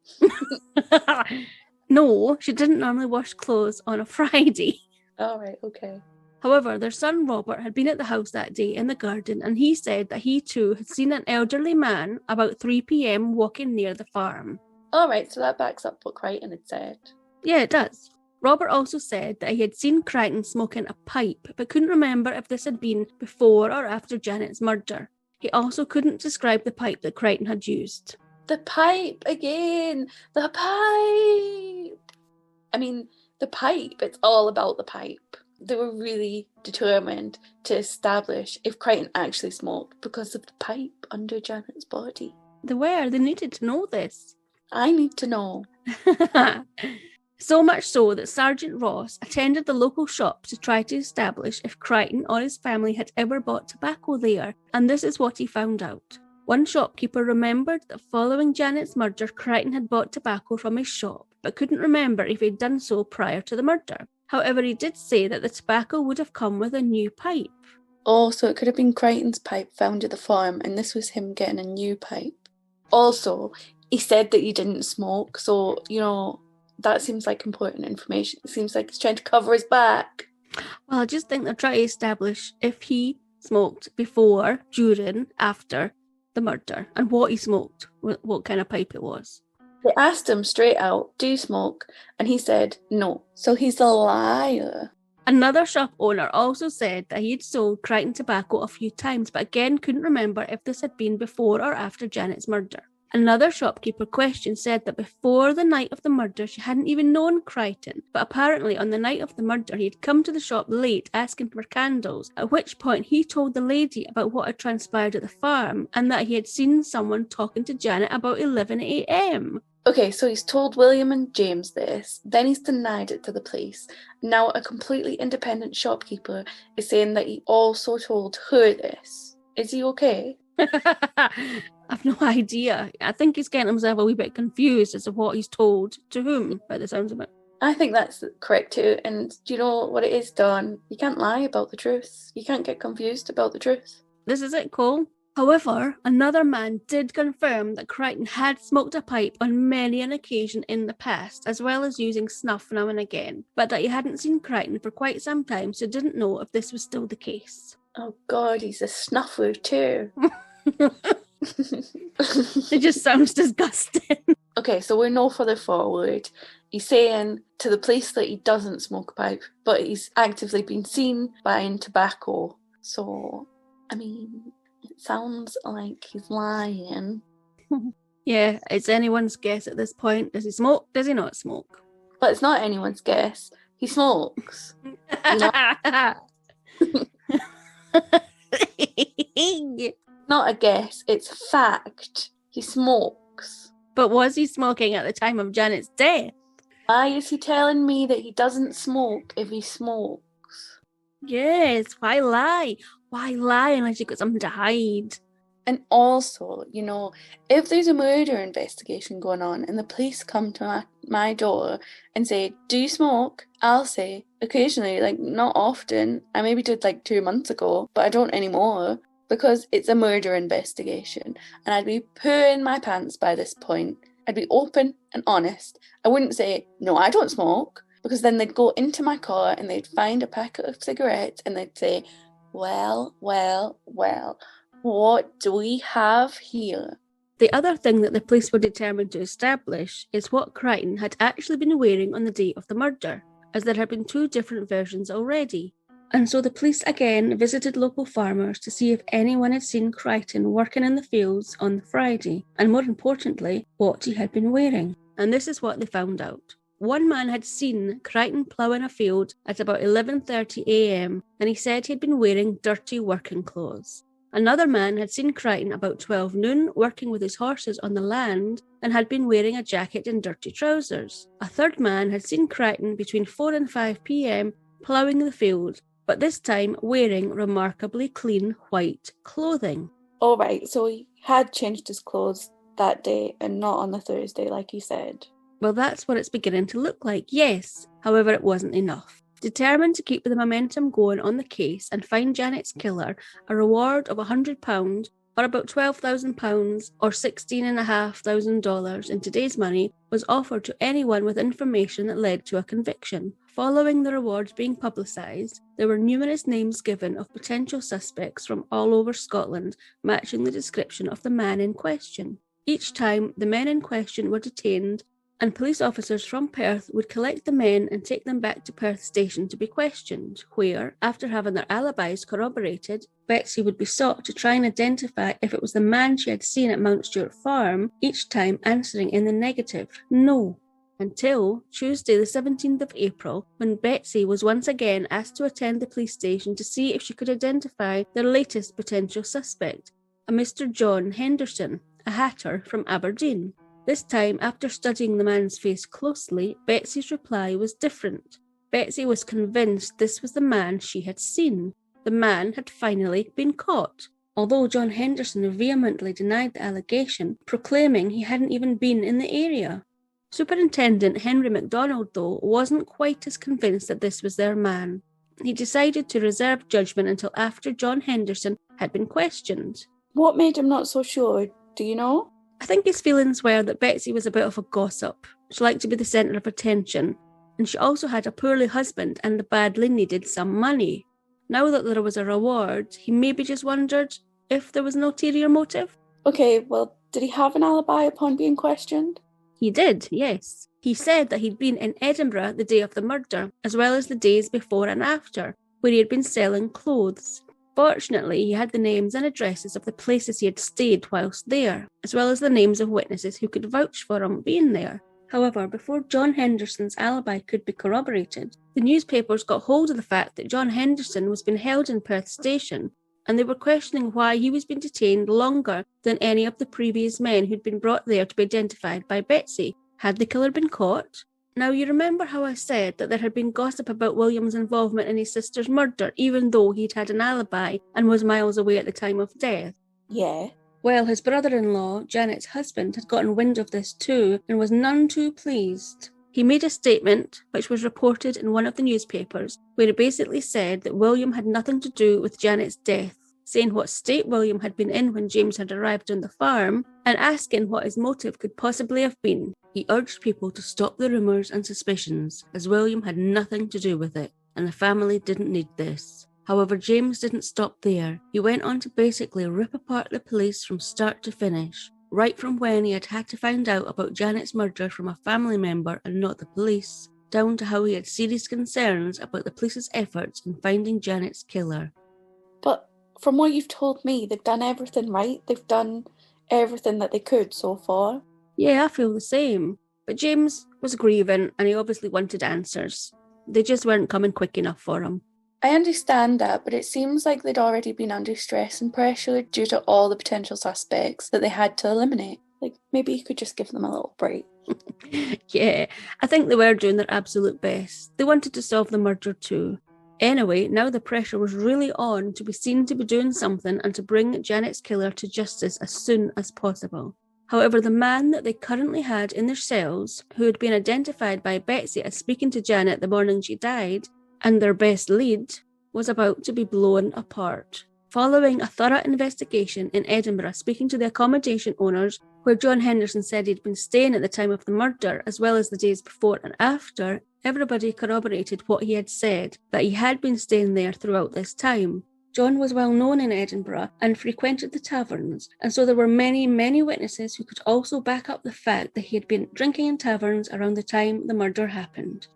No, she didn't normally wash clothes on a Friday. All right, okay. However, their son Robert had been at the house that day in the garden, and he said that he too had seen an elderly man about 3 p.m. walking near the farm. All right, so that backs up what Crichton had said. Yeah, it does. Robert also said that he had seen Crichton smoking a pipe, but couldn't remember if this had been before or after Janet's murder. He also couldn't describe the pipe that Crichton had used. The pipe again! The pipe! I mean, the pipe, it's all about the pipe. They were really determined to establish if Crichton actually smoked because of the pipe under Janet's body. They needed to know this. I need to know. So much so that Sergeant Ross attended the local shop to try to establish if Crichton or his family had ever bought tobacco there, and this is what he found out. One shopkeeper remembered that following Janet's murder, Crichton had bought tobacco from his shop, but couldn't remember if he'd done so prior to the murder. However, he did say that the tobacco would have come with a new pipe. Oh, so it could have been Crichton's pipe found at the farm, and this was him getting a new pipe. Also, he said that he didn't smoke, so, that seems like important information. It seems like he's trying to cover his back. Well, I just think they're trying to establish if he smoked before, during, after the murder, and what he smoked, what kind of pipe it was. They asked him straight out, do you smoke? And he said no. So he's a liar. Another shop owner also said that he had sold Crichton tobacco a few times, but again couldn't remember if this had been before or after Janet's murder. Another shopkeeper questioned said that before the night of the murder she hadn't even known Crichton, but apparently on the night of the murder he had come to the shop late asking for candles, at which point he told the lady about what had transpired at the farm and that he had seen someone talking to Janet about 11 a.m. Okay, so he's told William and James this, then he's denied it to the police. Now a completely independent shopkeeper is saying that he also told her this. Is he okay? I've no idea. I think he's getting himself a wee bit confused as to what he's told to whom, by the sounds of it. I think that's correct too, and do you know what it is, Dawn? You can't lie about the truth. You can't get confused about the truth. This is it, Cole. However, another man did confirm that Crichton had smoked a pipe on many an occasion in the past, as well as using snuff now and again, but that he hadn't seen Crichton for quite some time, so didn't know if this was still the case. Oh God, he's a snuffer too. It just sounds disgusting. Okay, so we're no further forward. He's saying to the police that he doesn't smoke a pipe, but he's actively been seen buying tobacco. So, I mean, it sounds like he's lying. Yeah, it's anyone's guess at this point. Does he smoke? Does he not smoke? But it's not anyone's guess. He smokes. Not a guess, it's fact. He smokes. But was he smoking at the time of Janet's death? Why is he telling me that he doesn't smoke if he smokes? Yes, why lie? Why lie unless you've got something to hide? And also, if there's a murder investigation going on and the police come to my door and say, do you smoke? I'll say, occasionally, not often. I maybe did 2 months ago, but I don't anymore. Because it's a murder investigation. And I'd be pooing my pants by this point. I'd be open and honest. I wouldn't say, no, I don't smoke. Because then they'd go into my car and they'd find a packet of cigarettes and they'd say, well, what do we have here? The other thing that the police were determined to establish is what Crichton had actually been wearing on the day of the murder, as there had been 2 different versions already. And so the police again visited local farmers to see if anyone had seen Crichton working in the fields on the Friday, and more importantly, what he had been wearing. And this is what they found out. One man had seen Crichton ploughing a field at about 11:30 a.m, and he said he'd been wearing dirty working clothes. Another man had seen Crichton about 12 noon working with his horses on the land and had been wearing a jacket and dirty trousers. A third man had seen Crichton between 4 and 5 p.m. ploughing the field, but this time wearing remarkably clean white clothing. All right, so he had changed his clothes that day and not on the Thursday, like you said. Well, that's what it's beginning to look like, yes. However, it wasn't enough. Determined to keep the momentum going on the case and find Janet's killer, a reward of £100, or about £12,000 or $16,500 in today's money, was offered to anyone with information that led to a conviction. Following the rewards being publicised, there were numerous names given of potential suspects from all over Scotland matching the description of the man in question. Each time, the men in question were detained, and police officers from Perth would collect the men and take them back to Perth Station to be questioned, where, after having their alibis corroborated, Betsy would be sought to try and identify if it was the man she had seen at Mount Stuart Farm, each time answering in the negative, no. Until Tuesday the 17th of April, when Betsy was once again asked to attend the police station to see if she could identify their latest potential suspect, a Mr. John Henderson, a hatter from Aberdeen. This time, after studying the man's face closely, Betsy's reply was different. Betsy was convinced this was the man she had seen. The man had finally been caught, although John Henderson vehemently denied the allegation, proclaiming he hadn't even been in the area. Superintendent Henry MacDonald, though, wasn't quite as convinced that this was their man. He decided to reserve judgment until after John Henderson had been questioned. What made him not so sure? Do you know? I think his feelings were that Betsy was a bit of a gossip. She liked to be the centre of attention, and she also had a poorly husband and badly needed some money. Now that there was a reward, he maybe just wondered if there was an ulterior motive. Okay, well, did he have an alibi upon being questioned? He did, yes. He said that he'd been in Edinburgh the day of the murder, as well as the days before and after, where he had been selling clothes. Fortunately, he had the names and addresses of the places he had stayed whilst there, as well as the names of witnesses who could vouch for him being there. However, before John Henderson's alibi could be corroborated, the newspapers got hold of the fact that John Henderson was being held in Perth Station, and they were questioning why he was being detained longer than any of the previous men who'd been brought there to be identified by Betsy. Had the killer been caught? Now, you remember how I said that there had been gossip about William's involvement in his sister's murder, even though he'd had an alibi and was miles away at the time of death? Yeah. Well, his brother-in-law, Janet's husband, had gotten wind of this too, and was none too pleased. He made a statement, which was reported in one of the newspapers, where he basically said that William had nothing to do with Janet's death, saying what state William had been in when James had arrived on the farm, and asking what his motive could possibly have been. He urged people to stop the rumours and suspicions, as William had nothing to do with it, and the family didn't need this. However, James didn't stop there. He went on to basically rip apart the police from start to finish, right from when he had to find out about Janet's murder from a family member and not the police, down to how he had serious concerns about the police's efforts in finding Janet's killer. But from what you've told me, they've done everything right. They've done everything that they could so far. Yeah, I feel the same. But James was grieving and he obviously wanted answers. They just weren't coming quick enough for him. I understand that, but it seems like they'd already been under stress and pressure due to all the potential suspects that they had to eliminate. Like, maybe you could just give them a little break. Yeah, I think they were doing their absolute best. They wanted to solve the murder too. Anyway, now the pressure was really on to be seen to be doing something and to bring Janet's killer to justice as soon as possible. However, the man that they currently had in their cells, who had been identified by Betsy as speaking to Janet the morning she died, and their best lead, was about to be blown apart. Following a thorough investigation in Edinburgh, speaking to the accommodation owners, where John Henderson said he'd been staying at the time of the murder, as well as the days before and after, everybody corroborated what he had said, that he had been staying there throughout this time. John was well known in Edinburgh and frequented the taverns, and so there were many, many witnesses who could also back up the fact that he had been drinking in taverns around the time the murder happened.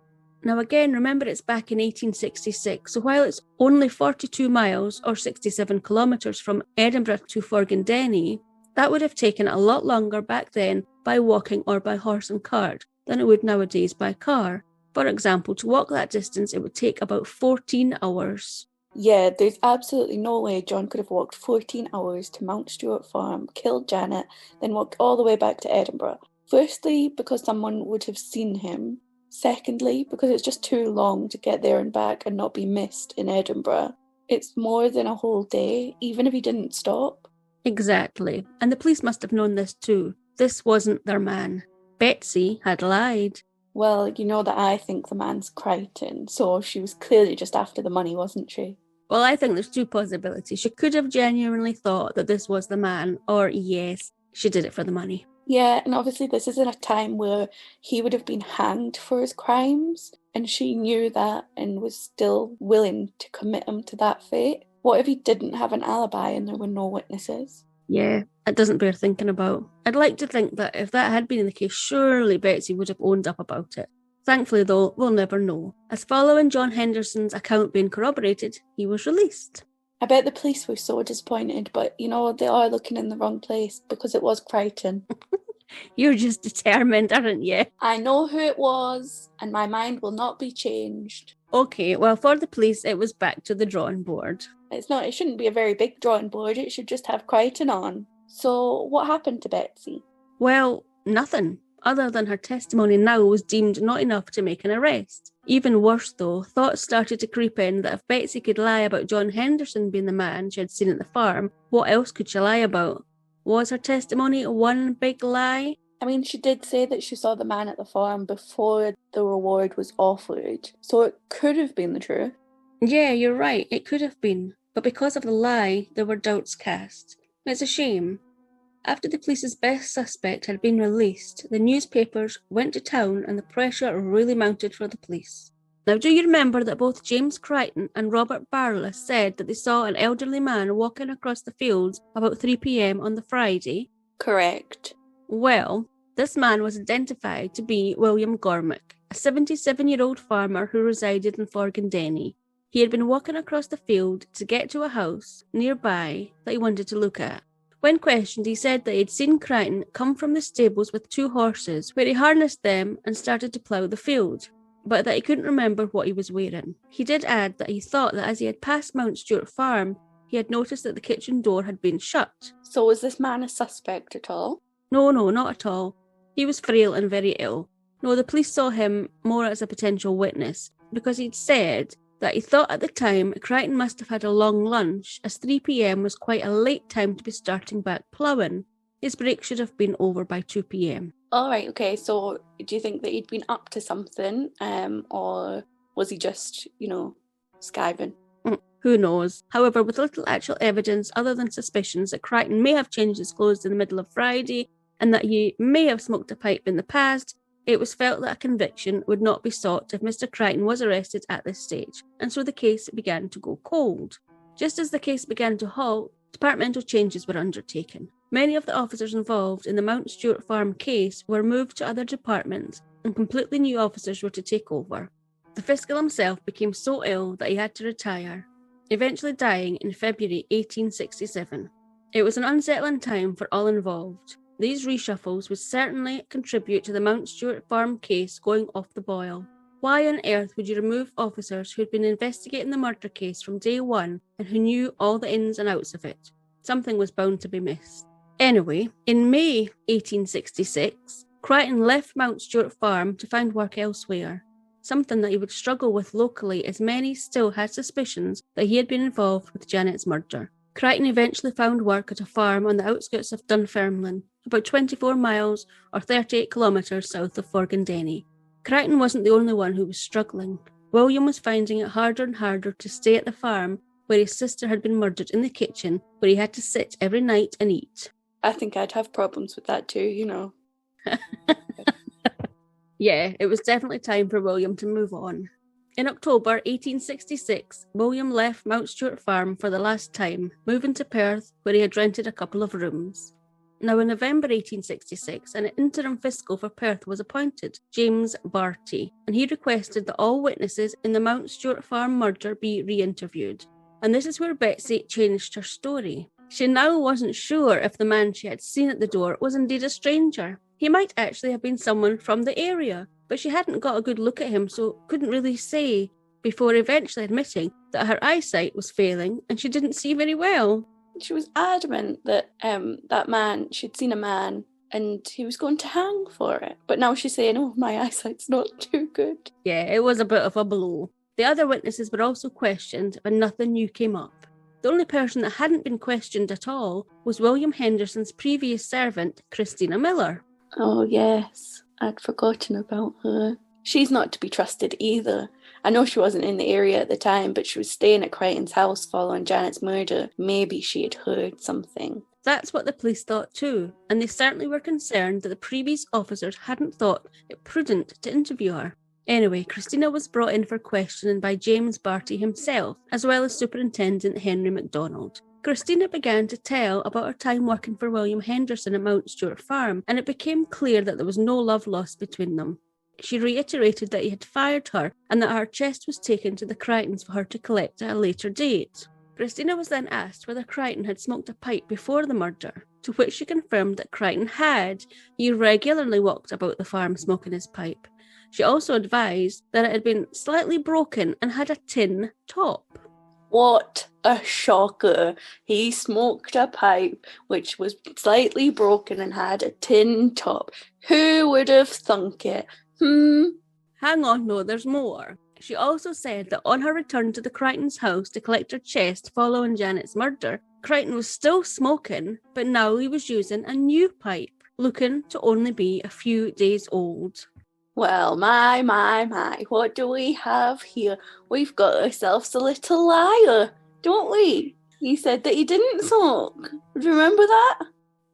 Now again, remember it's back in 1866, so while it's only 42 miles or 67 kilometres from Edinburgh to Forgandenny, that would have taken a lot longer back then by walking or by horse and cart than it would nowadays by car. For example, to walk that distance, it would take about 14 hours. Yeah, there's absolutely no way John could have walked 14 hours to Mount Stuart Farm, killed Janet, then walked all the way back to Edinburgh. Firstly, because someone would have seen him. Secondly, because it's just too long to get there and back and not be missed in Edinburgh. It's more than a whole day, even if he didn't stop. Exactly. And the police must have known this too. This wasn't their man. Betsy had lied. Well, you know that I think the man's Crichton, so she was clearly just after the money, wasn't she? Well, I think there's two possibilities. She could have genuinely thought that this was the man, or yes, she did it for the money. Yeah, and obviously this is in a time where he would have been hanged for his crimes, and she knew that and was still willing to commit him to that fate. What if he didn't have an alibi and there were no witnesses? Yeah, it doesn't bear thinking about. I'd like to think that if that had been the case, surely Betsy would have owned up about it. Thankfully, though, we'll never know, as following John Henderson's account being corroborated, he was released. I bet the police were so disappointed, but, you know, they are looking in the wrong place because it was Crichton. You're just determined, aren't you? I know who it was, and my mind will not be changed. Okay, well, for the police, it was back to the drawing board. It shouldn't be a very big drawing board, it should just have Crichton on. So, what happened to Betsy? Well, nothing, other than her testimony now was deemed not enough to make an arrest. Even worse, though, thoughts started to creep in that if Betsy could lie about John Henderson being the man she had seen at the farm, what else could she lie about? Was her testimony one big lie? I mean, she did say that she saw the man at the farm before the reward was offered, so it could have been the truth. Yeah, you're right, it could have been. But because of the lie, there were doubts cast. It's a shame. After the police's best suspect had been released, the newspapers went to town and the pressure really mounted for the police. Now, do you remember that both James Crichton and Robert Barlas said that they saw an elderly man walking across the fields about 3 p.m. on the Friday? Correct. Well, this man was identified to be William Gormick, a 77-year-old farmer who resided in Forgandenny. He had been walking across the field to get to a house nearby that he wanted to look at. When questioned, he said that he had seen Crichton come from the stables with 2 horses, where he harnessed them and started to plough the field, but that he couldn't remember what he was wearing. He did add that he thought that as he had passed Mount Stuart Farm, he had noticed that the kitchen door had been shut. So was this man a suspect at all? No, not at all. He was frail and very ill. No, the police saw him more as a potential witness, because he'd said that he thought at the time Crichton must have had a long lunch, as 3 p.m. was quite a late time to be starting back ploughing. His break should have been over by 2 p.m. Alright, okay, so do you think that he'd been up to something, or was he just, skiving? Who knows? However, with little actual evidence other than suspicions that Crichton may have changed his clothes in the middle of Friday, and that he may have smoked a pipe in the past, it was felt that a conviction would not be sought if Mr. Crichton was arrested at this stage, and so the case began to go cold. Just as the case began to halt, departmental changes were undertaken. Many of the officers involved in the Mount Stuart Farm case were moved to other departments, and completely new officers were to take over. The fiscal himself became so ill that he had to retire, eventually dying in February 1867. It was an unsettling time for all involved. These reshuffles would certainly contribute to the Mount Stuart Farm case going off the boil. Why on earth would you remove officers who had been investigating the murder case from day one and who knew all the ins and outs of it? Something was bound to be missed. Anyway, in May 1866, Crichton left Mount Stuart Farm to find work elsewhere, something that he would struggle with locally as many still had suspicions that he had been involved with Janet's murder. Crichton eventually found work at a farm on the outskirts of Dunfermline, about 24 miles or 38 kilometres south of Forgandenny. Crichton wasn't the only one who was struggling. William was finding it harder and harder to stay at the farm where his sister had been murdered in the kitchen, where he had to sit every night and eat. I think I'd have problems with that too, Yeah, it was definitely time for William to move on. In October 1866, William left Mount Stuart Farm for the last time, moving to Perth, where he had rented a couple of rooms. Now, in November 1866, an interim fiscal for Perth was appointed, James Barty, and he requested that all witnesses in the Mount Stuart Farm murder be re-interviewed. And this is where Betsy changed her story. She now wasn't sure if the man she had seen at the door was indeed a stranger. He might actually have been someone from the area, but she hadn't got a good look at him, so couldn't really say, before eventually admitting that her eyesight was failing and she didn't see very well. She was adamant that she'd seen a man and he was going to hang for it. But now she's saying, oh, my eyesight's not too good. Yeah, it was a bit of a blow. The other witnesses were also questioned, but nothing new came up. The only person that hadn't been questioned at all was William Henderson's previous servant, Christina Miller. Oh, yes. I'd forgotten about her. She's not to be trusted either. I know she wasn't in the area at the time, but she was staying at Crichton's house following Janet's murder. Maybe she had heard something. That's what the police thought too, and they certainly were concerned that the previous officers hadn't thought it prudent to interview her. Anyway, Christina was brought in for questioning by James Barty himself, as well as Superintendent Henry MacDonald. Christina began to tell about her time working for William Henderson at Mount Stuart Farm, and it became clear that there was no love lost between them. She reiterated that he had fired her and that her chest was taken to the Crichtons for her to collect at a later date. Christina was then asked whether Crichton had smoked a pipe before the murder, to which she confirmed that Crichton had. He regularly walked about the farm smoking his pipe. She also advised that it had been slightly broken and had a tin top. What a shocker. He smoked a pipe which was slightly broken and had a tin top. Who would have thunk it? Hang on, no, there's more. She also said that on her return to the Crichton's house to collect her chest following Janet's murder, Crichton was still smoking, but now he was using a new pipe, looking to only be a few days old. Well, my, what do we have here? We've got ourselves a little liar, don't we? He said that he didn't smoke. Do you remember that?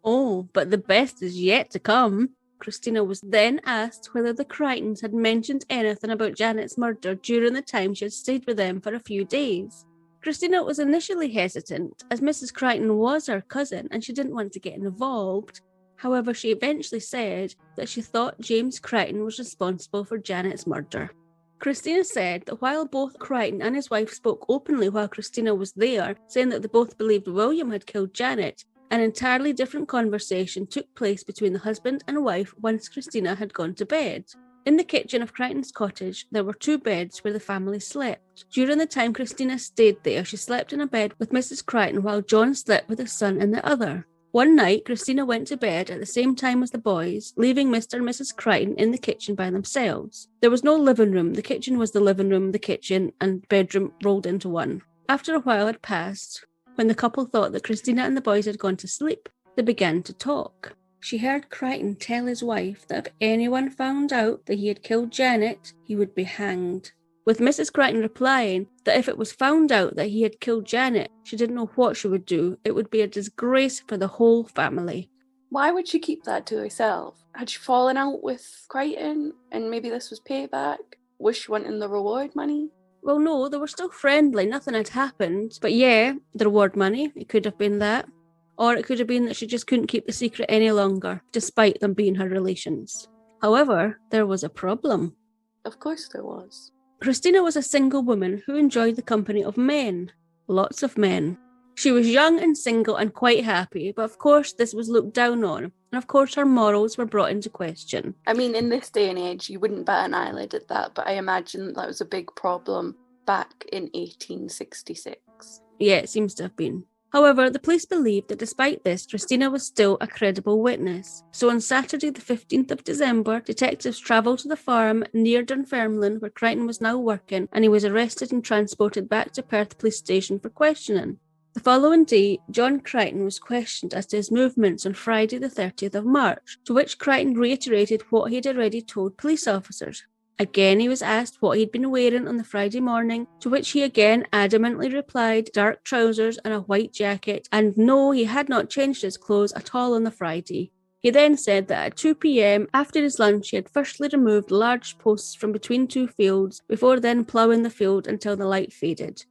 Oh, but the best is yet to come. Christina was then asked whether the Crichtons had mentioned anything about Janet's murder during the time she had stayed with them for a few days. Christina was initially hesitant, as Mrs. Crichton was her cousin and she didn't want to get involved. However, she eventually said that she thought James Crichton was responsible for Janet's murder. Christina said that while both Crichton and his wife spoke openly while Christina was there, saying that they both believed William had killed Janet, an entirely different conversation took place between the husband and wife once Christina had gone to bed. In the kitchen of Crichton's cottage, there were 2 beds where the family slept. During the time Christina stayed there, she slept in a bed with Mrs. Crichton while John slept with his son in the other. One night, Christina went to bed at the same time as the boys, leaving Mr. and Mrs. Crichton in the kitchen by themselves. There was no living room. The kitchen was the living room, the kitchen, and bedroom rolled into one. After a while had passed, when the couple thought that Christina and the boys had gone to sleep, they began to talk. She heard Crichton tell his wife that if anyone found out that he had killed Janet, he would be hanged. With Mrs. Crichton replying that if it was found out that he had killed Janet, she didn't know what she would do. It would be a disgrace for the whole family. Why would she keep that to herself? Had she fallen out with Crichton and maybe this was payback? Was she wanting the reward money? Well, no, they were still friendly. Nothing had happened. But yeah, the reward money, it could have been that. Or it could have been that she just couldn't keep the secret any longer, despite them being her relations. However, there was a problem. Of course there was. Christina was a single woman who enjoyed the company of men. Lots of men. She was young and single and quite happy, but of course this was looked down on, and of course her morals were brought into question. I mean, in this day and age, you wouldn't bat an eyelid at that, but I imagine that was a big problem back in 1866. Yeah, it seems to have been. However, the police believed that despite this, Christina was still a credible witness. So on Saturday the 15th of December, detectives travelled to the farm near Dunfermline where Crichton was now working, and he was arrested and transported back to Perth Police Station for questioning. The following day, John Crichton was questioned as to his movements on Friday the 30th of March, to which Crichton reiterated what he had already told police officers. Again, he was asked what he'd been wearing on the Friday morning, to which he again adamantly replied dark trousers and a white jacket, and no, he had not changed his clothes at all on the Friday. He then said that at 2 p.m, after his lunch, he had firstly removed large posts from between 2 fields, before then ploughing the field until the light faded.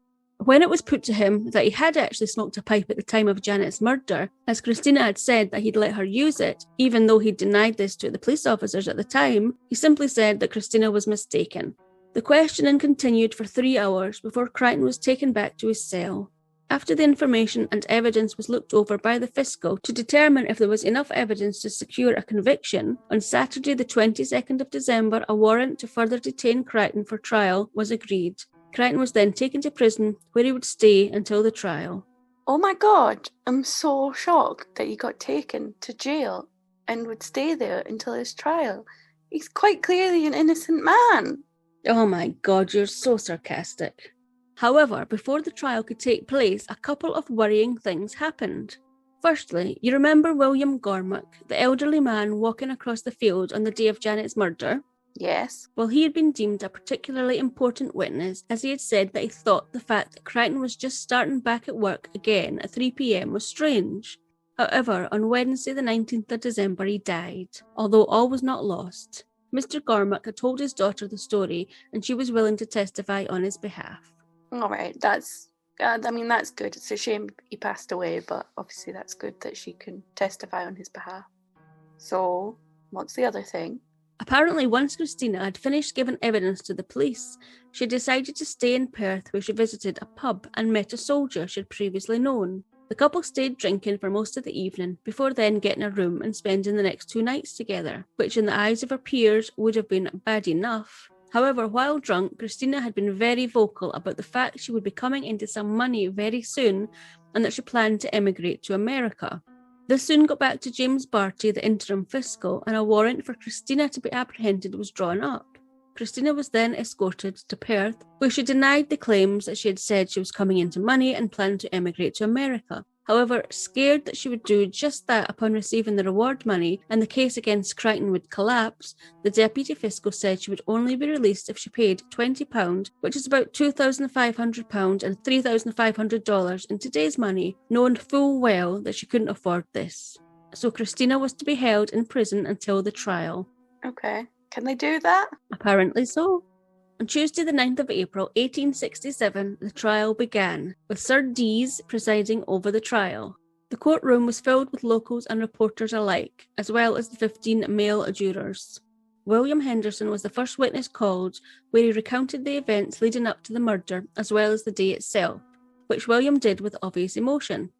When it was put to him that he had actually smoked a pipe at the time of Janet's murder, as Christina had said that he'd let her use it, even though he'd denied this to the police officers at the time, he simply said that Christina was mistaken. The questioning continued for 3 hours before Crichton was taken back to his cell. After the information and evidence was looked over by the fiscal to determine if there was enough evidence to secure a conviction, on Saturday the 22nd of December a warrant to further detain Crichton for trial was agreed. Crichton was then taken to prison, where he would stay until the trial. Oh my God, I'm so shocked that he got taken to jail and would stay there until his trial. He's quite clearly an innocent man. Oh my God, you're so sarcastic. However, before the trial could take place, a couple of worrying things happened. Firstly, you remember William Gormack, the elderly man walking across the field on the day of Janet's murder? Yes. Well, he had been deemed a particularly important witness, as he had said that he thought the fact that Crichton was just starting back at work again at 3 p.m. was strange. However, on Wednesday the 19th of December he died, although all was not lost. Mr. Gormack had told his daughter the story, and she was willing to testify on his behalf. All right, that's good. It's a shame he passed away, but obviously that's good that she can testify on his behalf. So, what's the other thing? Apparently, once Christina had finished giving evidence to the police, she decided to stay in Perth, where she visited a pub and met a soldier she had previously known. The couple stayed drinking for most of the evening, before then getting a room and spending the next 2 nights together, which in the eyes of her peers would have been bad enough. However, while drunk, Christina had been very vocal about the fact she would be coming into some money very soon and that she planned to emigrate to America. This soon got back to James Barty, the interim fiscal, and a warrant for Christina to be apprehended was drawn up. Christina was then escorted to Perth, where she denied the claims that she had said she was coming into money and planned to emigrate to America. However, scared that she would do just that upon receiving the reward money and the case against Crichton would collapse, the deputy fiscal said she would only be released if she paid £20, which is about £2,500 and $3,500 in today's money, knowing full well that she couldn't afford this. So Christina was to be held in prison until the trial. Okay. Can they do that? Apparently so. On Tuesday the 9th of April 1867, the trial began, with Sir Dees presiding over the trial. The courtroom was filled with locals and reporters alike, as well as the 15 male jurors. William Henderson was the first witness called, where he recounted the events leading up to the murder, as well as the day itself, which William did with obvious emotion.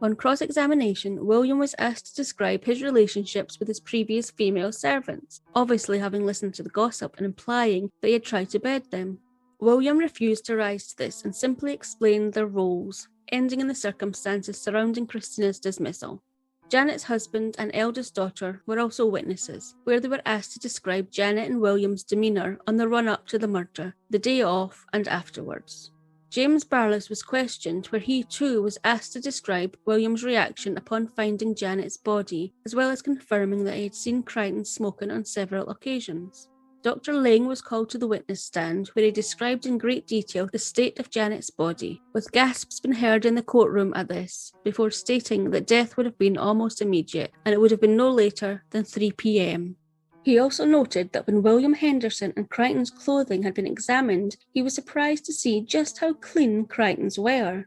On cross-examination, William was asked to describe his relationships with his previous female servants, obviously having listened to the gossip and implying that he had tried to bed them. William refused to rise to this and simply explained their roles, ending in the circumstances surrounding Christina's dismissal. Janet's husband and eldest daughter were also witnesses, where they were asked to describe Janet and William's demeanour on the run-up to the murder, the day off and afterwards. James Barlas was questioned, where he too was asked to describe William's reaction upon finding Janet's body, as well as confirming that he had seen Crichton smoking on several occasions. Dr. Lang was called to the witness stand, where he described in great detail the state of Janet's body, with gasps being heard in the courtroom at this, before stating that death would have been almost immediate, and it would have been no later than 3 p.m. He also noted that when William Henderson and Crichton's clothing had been examined, he was surprised to see just how clean Crichton's were.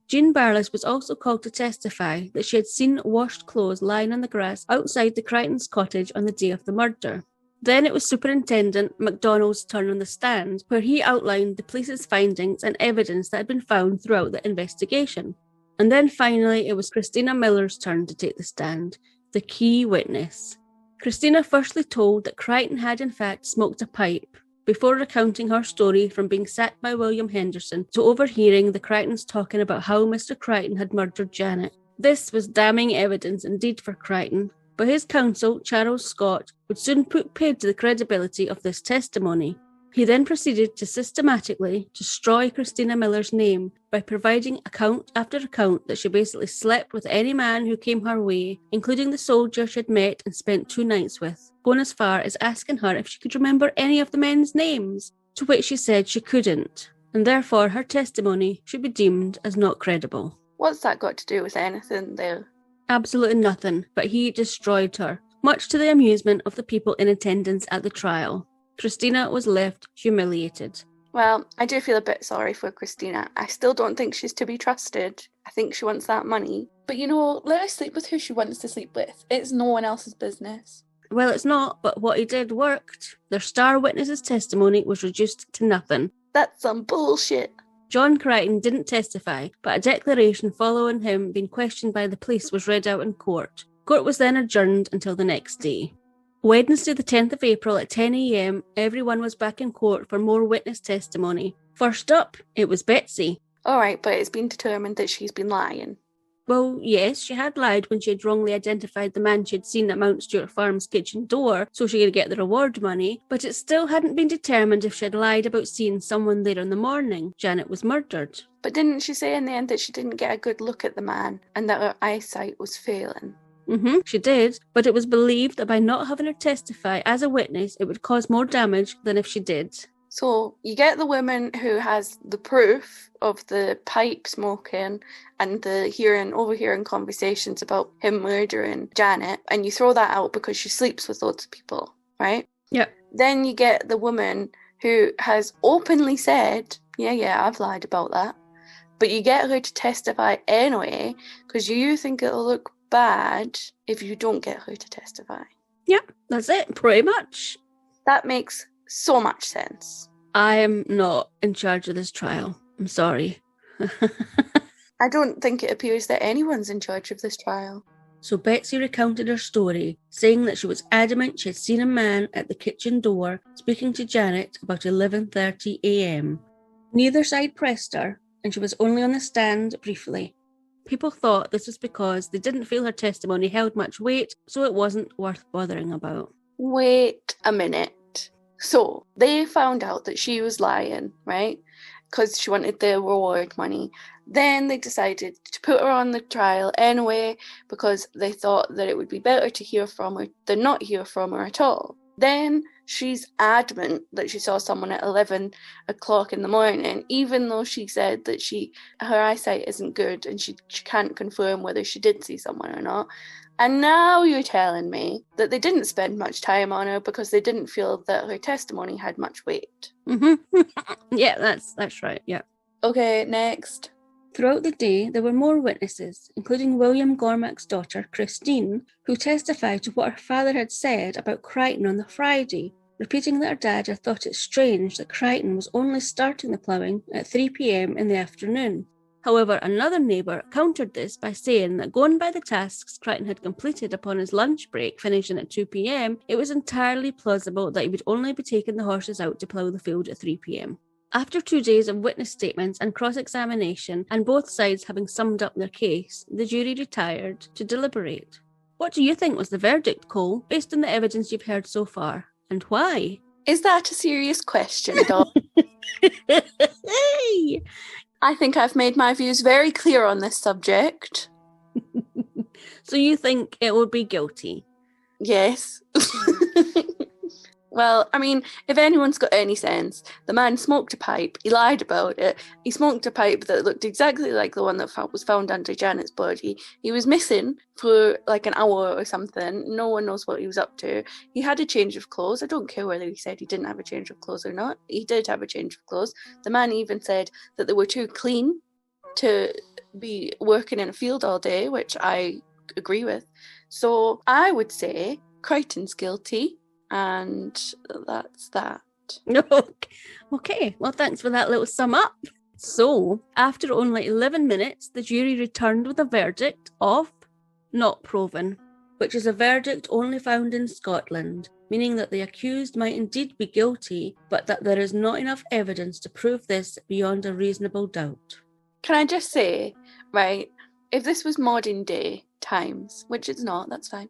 Jean Barlas was also called to testify that she had seen washed clothes lying on the grass outside the Crichton's cottage on the day of the murder. Then it was Superintendent MacDonald's turn on the stand, where he outlined the police's findings and evidence that had been found throughout the investigation. And then finally it was Christina Miller's turn to take the stand, the key witness. Christina firstly told that Crichton had in fact smoked a pipe, before recounting her story from being sacked by William Henderson to overhearing the Crichtons talking about how Mr. Crichton had murdered Janet. This was damning evidence indeed for Crichton, but his counsel, Charles Scott, would soon put paid to the credibility of this testimony. He then proceeded to systematically destroy Christina Miller's name by providing account after account that she basically slept with any man who came her way, including the soldier she had met and spent 2 nights with, going as far as asking her if she could remember any of the men's names, to which she said she couldn't, and therefore her testimony should be deemed as not credible. What's that got to do with anything there? Absolutely nothing, but he destroyed her, much to the amusement of the people in attendance at the trial. Christina was left humiliated. Well, I do feel a bit sorry for Christina. I still don't think she's to be trusted. I think she wants that money. But let her sleep with who she wants to sleep with. It's no one else's business. Well, it's not, but what he did worked. Their star witness's testimony was reduced to nothing. That's some bullshit. John Crichton didn't testify, but a declaration following him being questioned by the police was read out in court. Court was then adjourned until the next day. Wednesday, the 10th of April at 10 a.m, everyone was back in court for more witness testimony. First up, it was Betsy. All right, but it's been determined that she's been lying. Well, yes, she had lied when she had wrongly identified the man she had seen at Mount Stuart Farm's kitchen door so she could get the reward money, but it still hadn't been determined if she had lied about seeing someone there in the morning. Janet was murdered. But didn't she say in the end that she didn't get a good look at the man and that her eyesight was failing? She did, but it was believed that by not having her testify as a witness, it would cause more damage than if she did. So you get the woman who has the proof of the pipe smoking and the overhearing conversations about him murdering Janet, and you throw that out because she sleeps with loads of people, right? Yeah. Then you get the woman who has openly said, yeah, I've lied about that. But you get her to testify anyway because you think it'll look bad if you don't get her to testify. Yeah, that's it, pretty much. That makes so much sense. I am not in charge of this trial. I'm sorry. I don't think it appears that anyone's in charge of this trial. So Betsy recounted her story, saying that she was adamant she had seen a man at the kitchen door speaking to Janet about 11:30 a.m. Neither side pressed her, and she was only on the stand briefly. People thought this was because they didn't feel her testimony held much weight, so it wasn't worth bothering about. Wait a minute. So they found out that she was lying, right? Because she wanted the reward money. Then they decided to put her on the trial anyway because they thought that it would be better to hear from her than not hear from her at all. Then she's adamant that she saw someone at 11 o'clock in the morning, even though she said that her eyesight isn't good and she can't confirm whether she did see someone or not. And now you're telling me that they didn't spend much time on her because they didn't feel that her testimony had much weight. Yeah, that's right, yeah. Okay, next. Throughout the day, there were more witnesses, including William Gormack's daughter, Christine, who testified to what her father had said about Crichton on the Friday, repeating that her dad had thought it strange that Crichton was only starting the ploughing at 3 p.m. in the afternoon. However, another neighbour countered this by saying that going by the tasks Crichton had completed upon his lunch break, finishing at 2 p.m, it was entirely plausible that he would only be taking the horses out to plough the field at 3 p.m. After 2 days of witness statements and cross-examination, and both sides having summed up their case, the jury retired to deliberate. What do you think was the verdict, Cole, based on the evidence you've heard so far, and why? Is that a serious question, Dom? Hey! I think I've made my views very clear on this subject. So you think it would be guilty? Yes. Well, I mean, if anyone's got any sense, the man smoked a pipe, he lied about it, he smoked a pipe that looked exactly like the one that was found under Janet's body. He was missing for like an hour or something. No one knows what he was up to. He had a change of clothes. I don't care whether he said he didn't have a change of clothes or not. He did have a change of clothes. The man even said that they were too clean to be working in a field all day, which I agree with. So I would say Crichton's guilty. And that's that. Okay, well, thanks for that little sum up. So, after only 11 minutes, the jury returned with a verdict of not proven, which is a verdict only found in Scotland, meaning that the accused might indeed be guilty, but that there is not enough evidence to prove this beyond a reasonable doubt. Can I just say, right, if this was modern day times, which it's not, that's fine,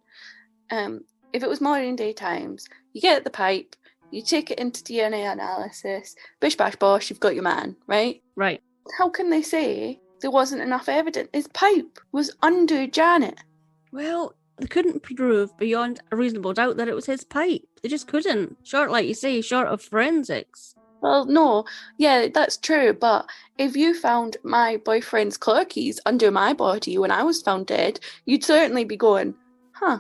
if it was modern day times, you get the pipe, you take it into DNA analysis, bish bash bosh, you've got your man, right? Right. How can they say there wasn't enough evidence? His pipe was under Janet. Well, they couldn't prove beyond a reasonable doubt that it was his pipe. They just couldn't. Short, like you say, short of forensics. Well, no, yeah, that's true, but if you found my boyfriend's car keys under my body when I was found dead, you'd certainly be going, huh?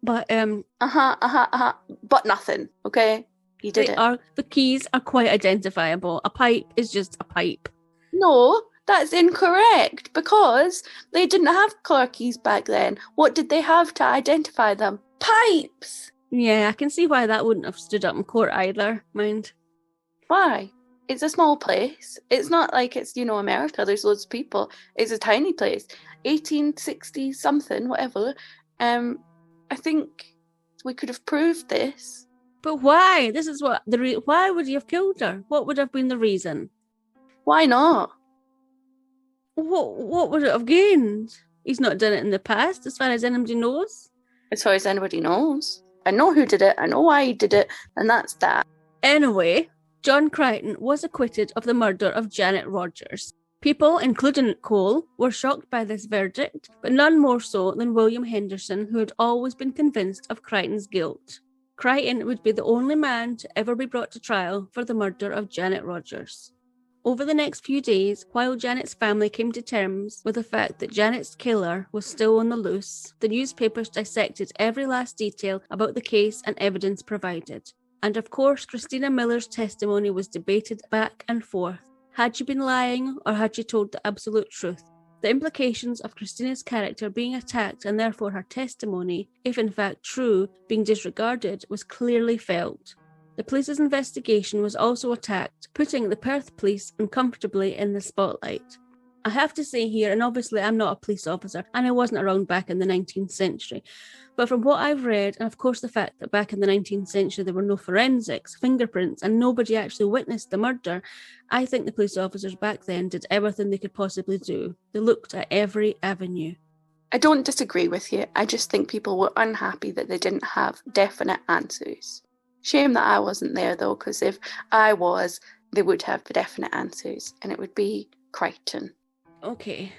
But but nothing, okay? He did it. The keys are quite identifiable. A pipe is just a pipe. No, that's incorrect, because they didn't have car keys back then. What did they have to identify them? Pipes! Yeah, I can see why that wouldn't have stood up in court either, mind. Why? It's a small place. It's not like it's, America. There's loads of people. It's a tiny place. 1860 something, whatever. I think we could have proved this. But why? This is what why would you have killed her? What would have been the reason? Why not? What would it have gained? He's not done it in the past, as far as anybody knows. As far as anybody knows. I know who did it, I know why he did it, and that's that. Anyway, John Crichton was acquitted of the murder of Janet Rogers. People, including Cole, were shocked by this verdict, but none more so than William Henderson, who had always been convinced of Crichton's guilt. Crichton would be the only man to ever be brought to trial for the murder of Janet Rogers. Over the next few days, while Janet's family came to terms with the fact that Janet's killer was still on the loose, the newspapers dissected every last detail about the case and evidence provided. And of course, Christina Miller's testimony was debated back and forth. Had she been lying, or had she told the absolute truth? The implications of Christina's character being attacked, and therefore her testimony, if in fact true, being disregarded, was clearly felt. The police's investigation was also attacked, putting the Perth police uncomfortably in the spotlight. I have to say here, and obviously I'm not a police officer, and I wasn't around back in the 19th century, but from what I've read, and of course the fact that back in the 19th century there were no forensics, fingerprints, and nobody actually witnessed the murder, I think the police officers back then did everything they could possibly do. They looked at every avenue. I don't disagree with you. I just think people were unhappy that they didn't have definite answers. Shame that I wasn't there, though, because if I was, they would have the definite answers, and it would be Crichton. Okay.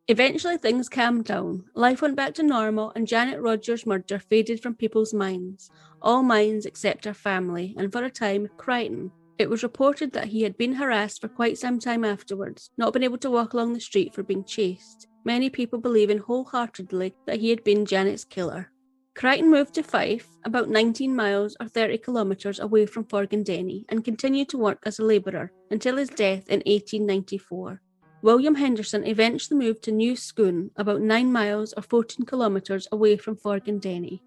Eventually things calmed down. Life went back to normal, and Janet Rogers' murder faded from people's minds. All minds except her family, and for a time, Crichton. It was reported that he had been harassed for quite some time afterwards, not been able to walk along the street for being chased. Many people believing wholeheartedly that he had been Janet's killer. Crichton moved to Fife, about 19 miles or 30 kilometres away from Forgandenny, and continued to work as a labourer until his death in 1894. William Henderson eventually moved to New Scone, about 9 miles or 14 kilometres away from Forgandenny.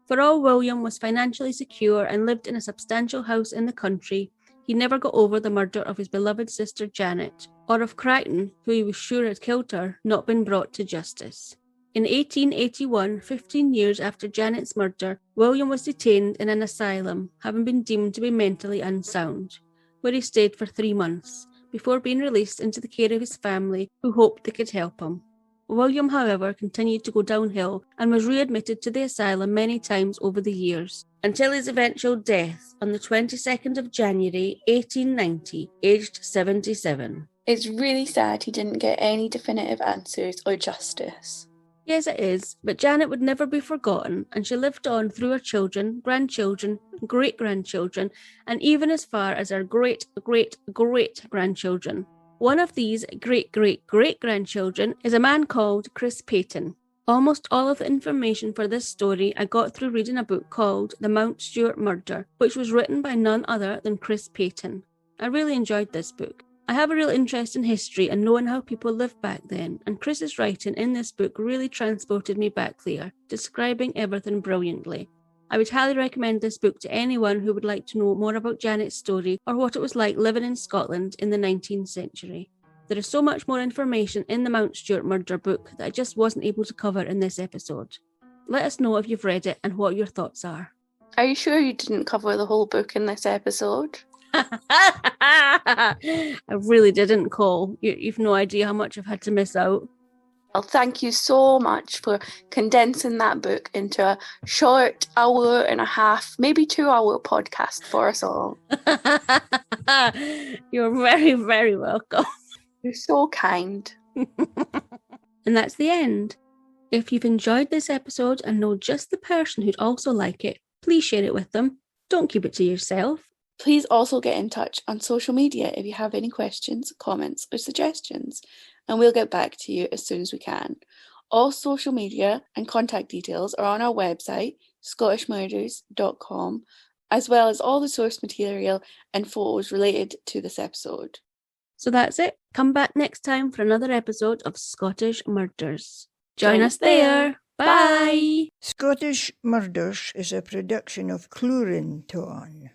For all William was financially secure and lived in a substantial house in the country, he never got over the murder of his beloved sister Janet, or of Crichton, who he was sure had killed her, not been brought to justice. In 1881, 15 years after Janet's murder, William was detained in an asylum, having been deemed to be mentally unsound, where he stayed for 3 months, before being released into the care of his family, who hoped they could help him. William, however, continued to go downhill and was readmitted to the asylum many times over the years, until his eventual death on the 22nd of January 1890, aged 77. It's really sad he didn't get any definitive answers or justice. Yes, it is, but Janet would never be forgotten, and she lived on through her children, grandchildren, great-grandchildren, and even as far as her great-great-great-grandchildren. One of these great-great-great-grandchildren is a man called Chris Payton. Almost all of the information for this story I got through reading a book called The Mount Stuart Murder, which was written by none other than Chris Payton. I really enjoyed this book. I have a real interest in history and knowing how people lived back then, and Chris's writing in this book really transported me back there, describing everything brilliantly. I would highly recommend this book to anyone who would like to know more about Janet's story or what it was like living in Scotland in the 19th century. There is so much more information in the Mount Stuart Murder book that I just wasn't able to cover in this episode. Let us know if you've read it and what your thoughts are. Are you sure you didn't cover the whole book in this episode? I really didn't, Cole. You've no idea how much I've had to miss out. Well, thank you so much for condensing that book into a short 1.5 hour, maybe 2 hour podcast for us all. You're very, very welcome. You're so kind. And that's the end. If you've enjoyed this episode and know just the person who'd also like it, please share it with them. Don't keep it to yourself. Please also get in touch on social media if you have any questions, comments, or suggestions, and we'll get back to you as soon as we can. All social media and contact details are on our website, scottishmurders.com, as well as all the source material and photos related to this episode. So that's it. Come back next time for another episode of Scottish Murders. Join us there. Bye. Scottish Murders is a production of Cluarantonn.